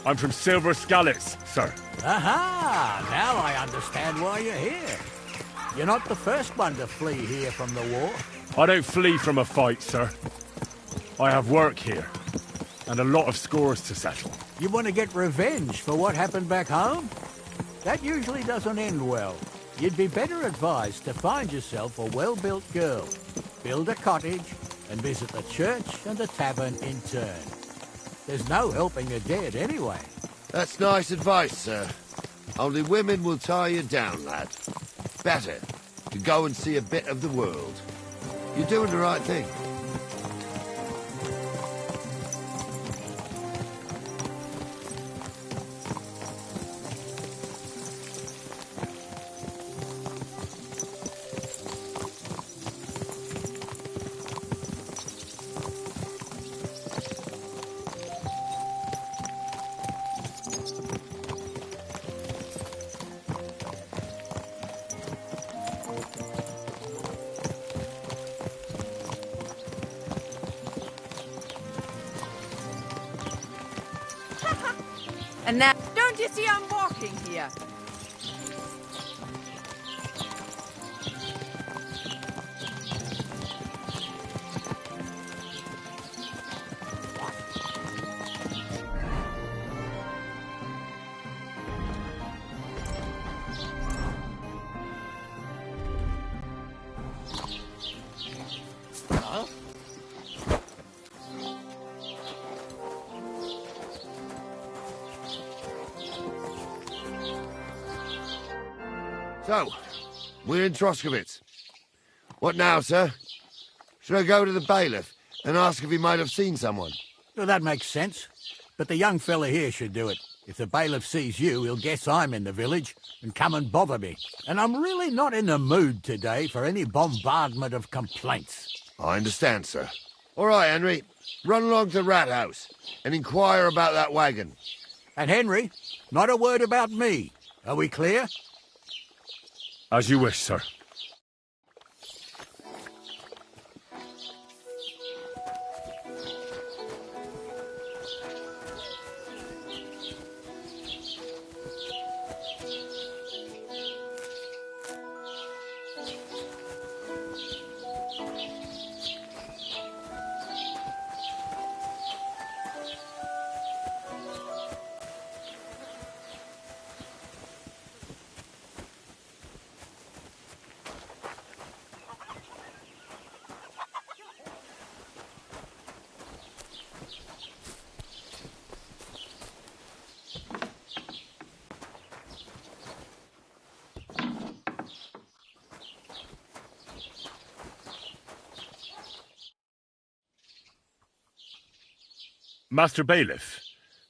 I'm from Silver Scallops, sir. Aha! Now I understand why you're here. You're not the first one to flee here from the war. I don't flee from a fight, sir. I have work here, and a lot of scores to settle. You want to get revenge for what happened back home? That usually doesn't end well. You'd be better advised to find yourself a well-built girl, build a cottage, and visit the church and the tavern in turn. There's no helping the dead anyway. That's nice advice, sir. Only women will tie you down, lad. Better to go and see a bit of the world. You're doing the right thing. And now, don't you see I'm walking here? Huh? So, we're in Troskovitz. What now, sir? Should I go to the bailiff and ask if he might have seen someone? Well, that makes sense. But the young fella here should do it. If the bailiff sees you, he'll guess I'm in the village and come and bother me. And I'm really not in the mood today for any bombardment of complaints. I understand, sir. All right, Henry. Run along to Rat House and inquire about that wagon. And Henry, not a word about me. Are we clear? As you wish, sir. Master Bailiff,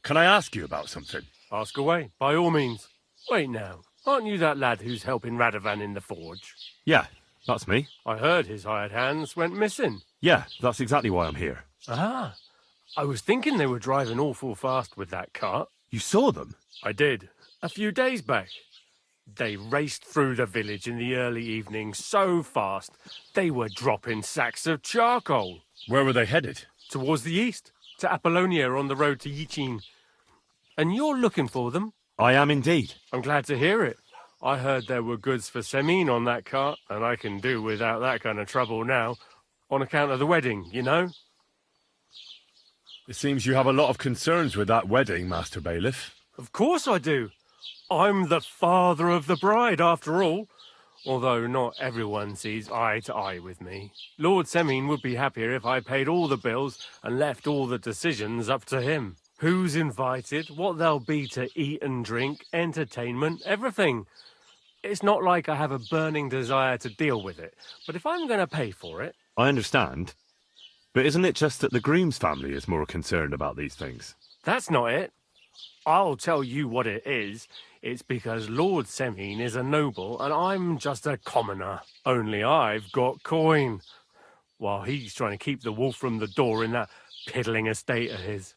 can I ask you about something? Ask away, by all means. Wait now, aren't you that lad who's helping Radovan in the forge? Yeah, that's me. I heard his hired hands went missing. Yeah, that's exactly why I'm here. Ah, I was thinking they were driving awful fast with that cart. You saw them? I did, a few days back. They raced through the village in the early evening so fast, they were dropping sacks of charcoal. Where were they headed? Towards the east, to Apollonia on the road to Yichin. And you're looking for them? I am indeed. I'm glad to hear it. I heard there were goods for Semine on that cart, and I can do without that kind of trouble now, on account of the wedding, you know? It seems you have a lot of concerns with that wedding, Master Bailiff. Of course I do. I'm the father of the bride, after all. Although not everyone sees eye to eye with me. Lord Semine would be happier if I paid all the bills and left all the decisions up to him. Who's invited, what there'll be to eat and drink, entertainment, everything. It's not like I have a burning desire to deal with it, but if I'm going to pay for it... I understand. But isn't it just that the groom's family is more concerned about these things? That's not it. I'll tell you what it is. It's because Lord Semine is a noble and I'm just a commoner. Only I've got coin, while he's trying to keep the wolf from the door in that piddling estate of his.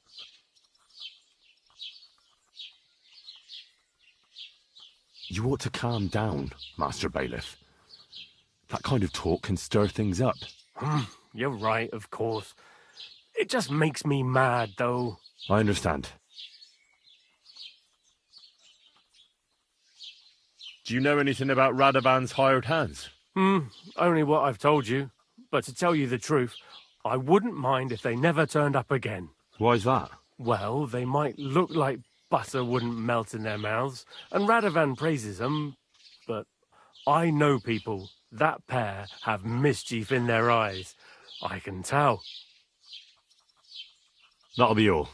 You ought to calm down, Master Bailiff. That kind of talk can stir things up. You're right, of course. It just makes me mad, though. I understand. Do you know anything about Radovan's hired hands? Only what I've told you. But to tell you the truth, I wouldn't mind if they never turned up again. Why's that? Well, they might look like butter wouldn't melt in their mouths, and Radovan praises them, but I know people. That pair have mischief in their eyes. I can tell. That'll be all.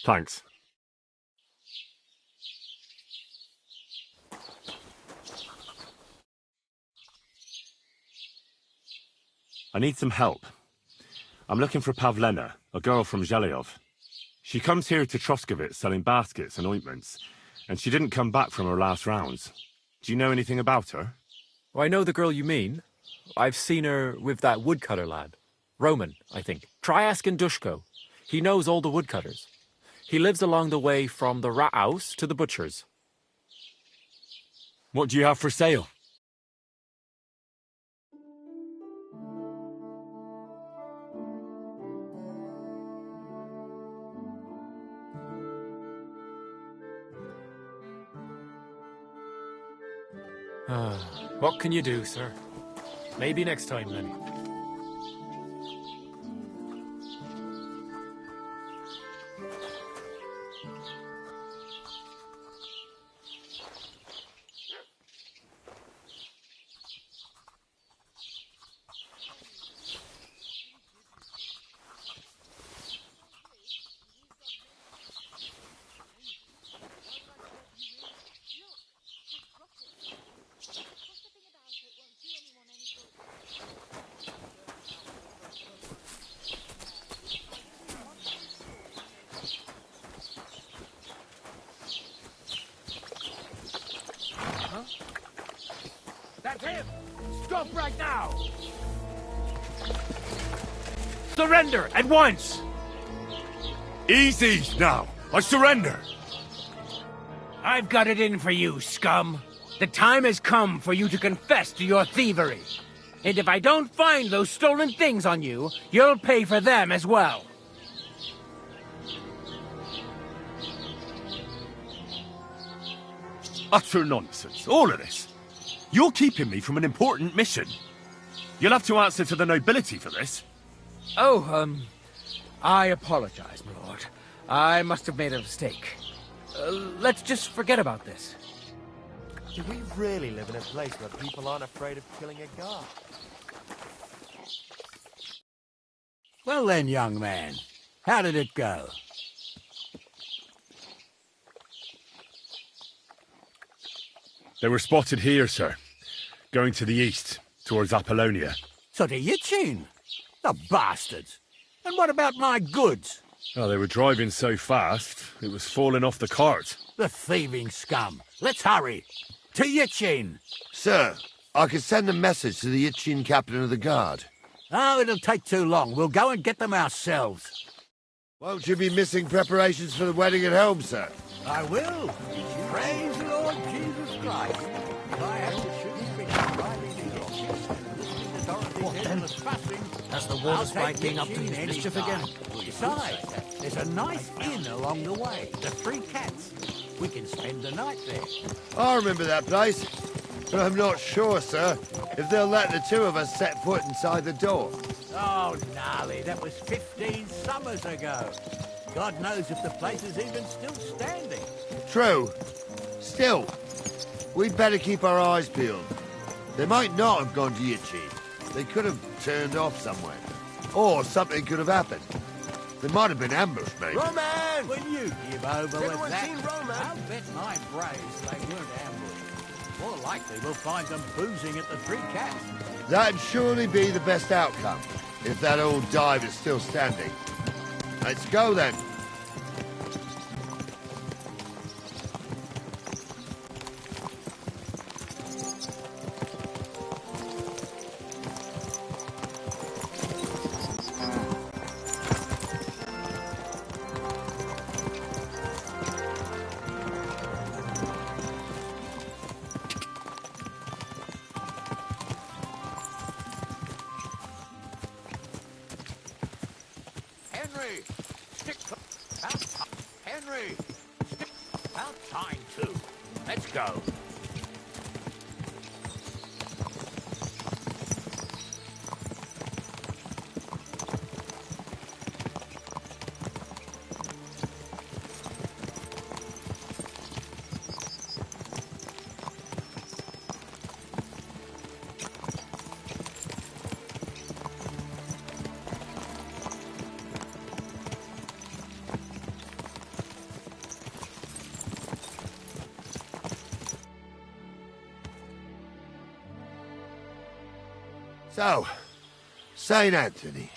Thanks. I need some help. I'm looking for Pavlena, a girl from Zhelyov. She comes here to Troskovitz selling baskets and ointments, and she didn't come back from her last rounds. Do you know anything about her? Oh, I know the girl you mean. I've seen her with that woodcutter lad. Roman, I think. Try asking Dushko. He knows all the woodcutters. He lives along the way from the rat house to the butcher's. What do you have for sale? What can you do, sir? Maybe next time, then. That's him! Stop right now! Surrender at once! Easy now. I surrender. I've got it in for you, scum. The time has come for you to confess to your thievery. And if I don't find those stolen things on you, you'll pay for them as well. Utter nonsense, all of this. You're keeping me from an important mission. You'll have to answer to the nobility for this. Oh, I apologize, my lord. I must have made a mistake. Let's just forget about this. Do we really live in a place where people aren't afraid of killing a guard? Well then, young man, how did it go? They were spotted here, sir. Going to the east, towards Apollonia. So to Yitchin? The bastards! And what about my goods? Oh, they were driving so fast, it was falling off the cart. The thieving scum! Let's hurry! To Yitchin! Sir, I could send a message to the Yitchin captain of the guard. Oh, it'll take too long. We'll go and get them ourselves. Won't you be missing preparations for the wedding at home, sir? I will. Praise the Lord Jesus Christ. If I have to shoot between driving to Yitchin and listening to Dorothy's endless fussing, Has the water sprite being up to his mischief again? Besides, there's a nice inn along the way, the Three Cats. We can spend the night there. I remember that place, but I'm not sure, sir, if they'll let the two of us set foot inside the door. Oh, gnarly, that was 15 summers ago. God knows if the place is even still standing. True. Still, we'd better keep our eyes peeled. They might not have gone to Yitchin. They could have turned off somewhere. Or something could have happened. They might have been ambushed, maybe. Roman! Will you give over Everyone with that? seen Roman? I'll bet my brains they weren't ambushed. More likely we'll find them boozing at the Three Cats. That'd surely be the best outcome, if that old dive is still standing. Let's go, then. Henry! Stick out. Henry! Stick out time too. Let's go. So, St. Anthony,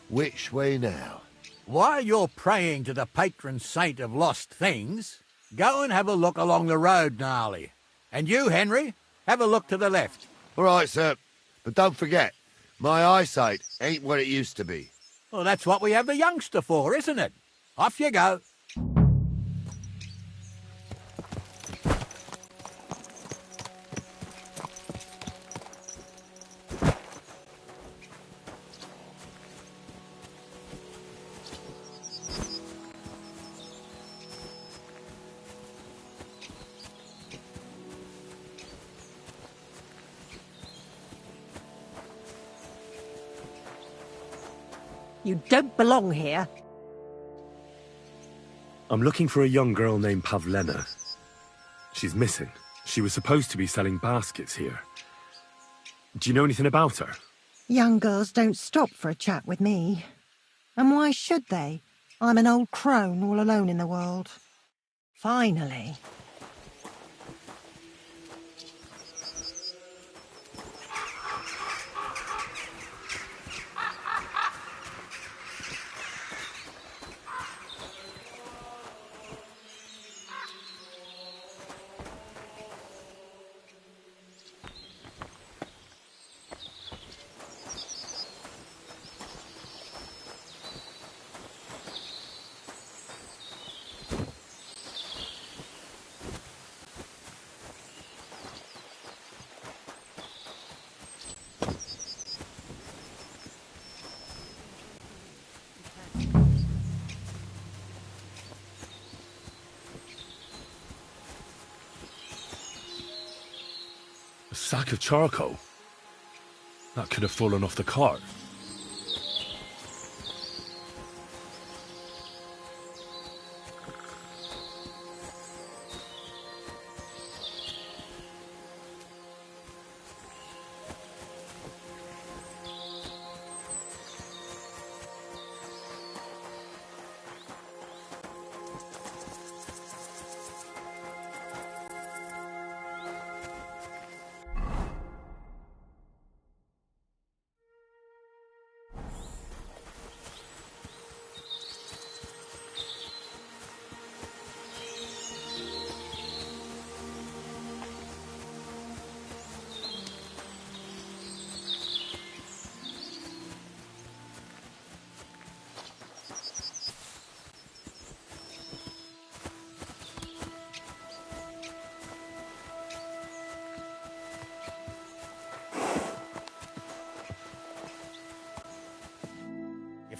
which way now? While you're praying to the patron saint of lost things, go and have a look along the road, Gnarly. And you, Henry, have a look to the left. All right, sir. But don't forget, my eyesight ain't what it used to be. Well, that's what we have the youngster for, isn't it? Off you go. You don't belong here. I'm looking for a young girl named Pavlena. She's missing. She was supposed to be selling baskets here. Do you know anything about her? Young girls don't stop for a chat with me. And why should they? I'm an old crone all alone in the world. Finally. A sack of charcoal? That could have fallen off the cart.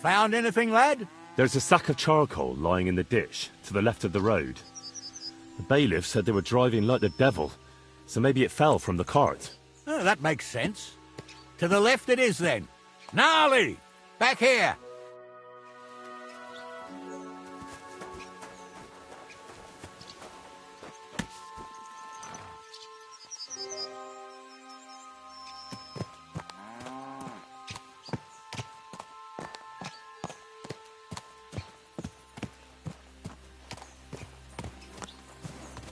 Found anything, lad? There's a sack of charcoal lying in the ditch to the left of the road. The bailiff said they were driving like the devil, so maybe it fell from the cart. Oh, that makes sense. To the left it is, then. Gnarly! Back here!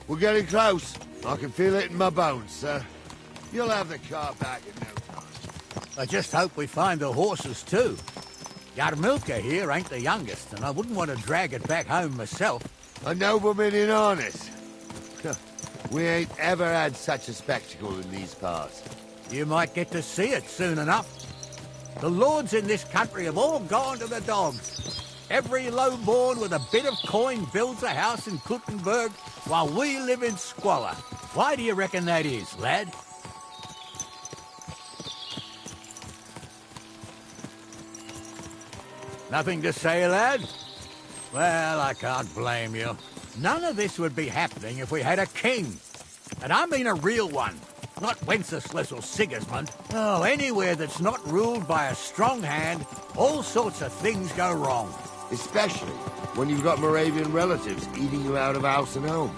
We're getting close. I can feel it in my bones, sir. You'll have the car back in no time. I just hope we find the horses, too. Yarmilka here ain't the youngest, and I wouldn't want to drag it back home myself. A nobleman in harness. We ain't ever had such a spectacle in these parts. You might get to see it soon enough. The lords in this country have all gone to the dogs. Every low-born with a bit of coin builds a house in Kuttenberg, while we live in squalor. Why do you reckon that is, lad? Nothing to say, lad? Well, I can't blame you. None of this would be happening if we had a king. And I mean a real one. Not Wenceslas or Sigismund. Oh, anywhere that's not ruled by a strong hand, all sorts of things go wrong. Especially when you've got Moravian relatives eating you out of house and home.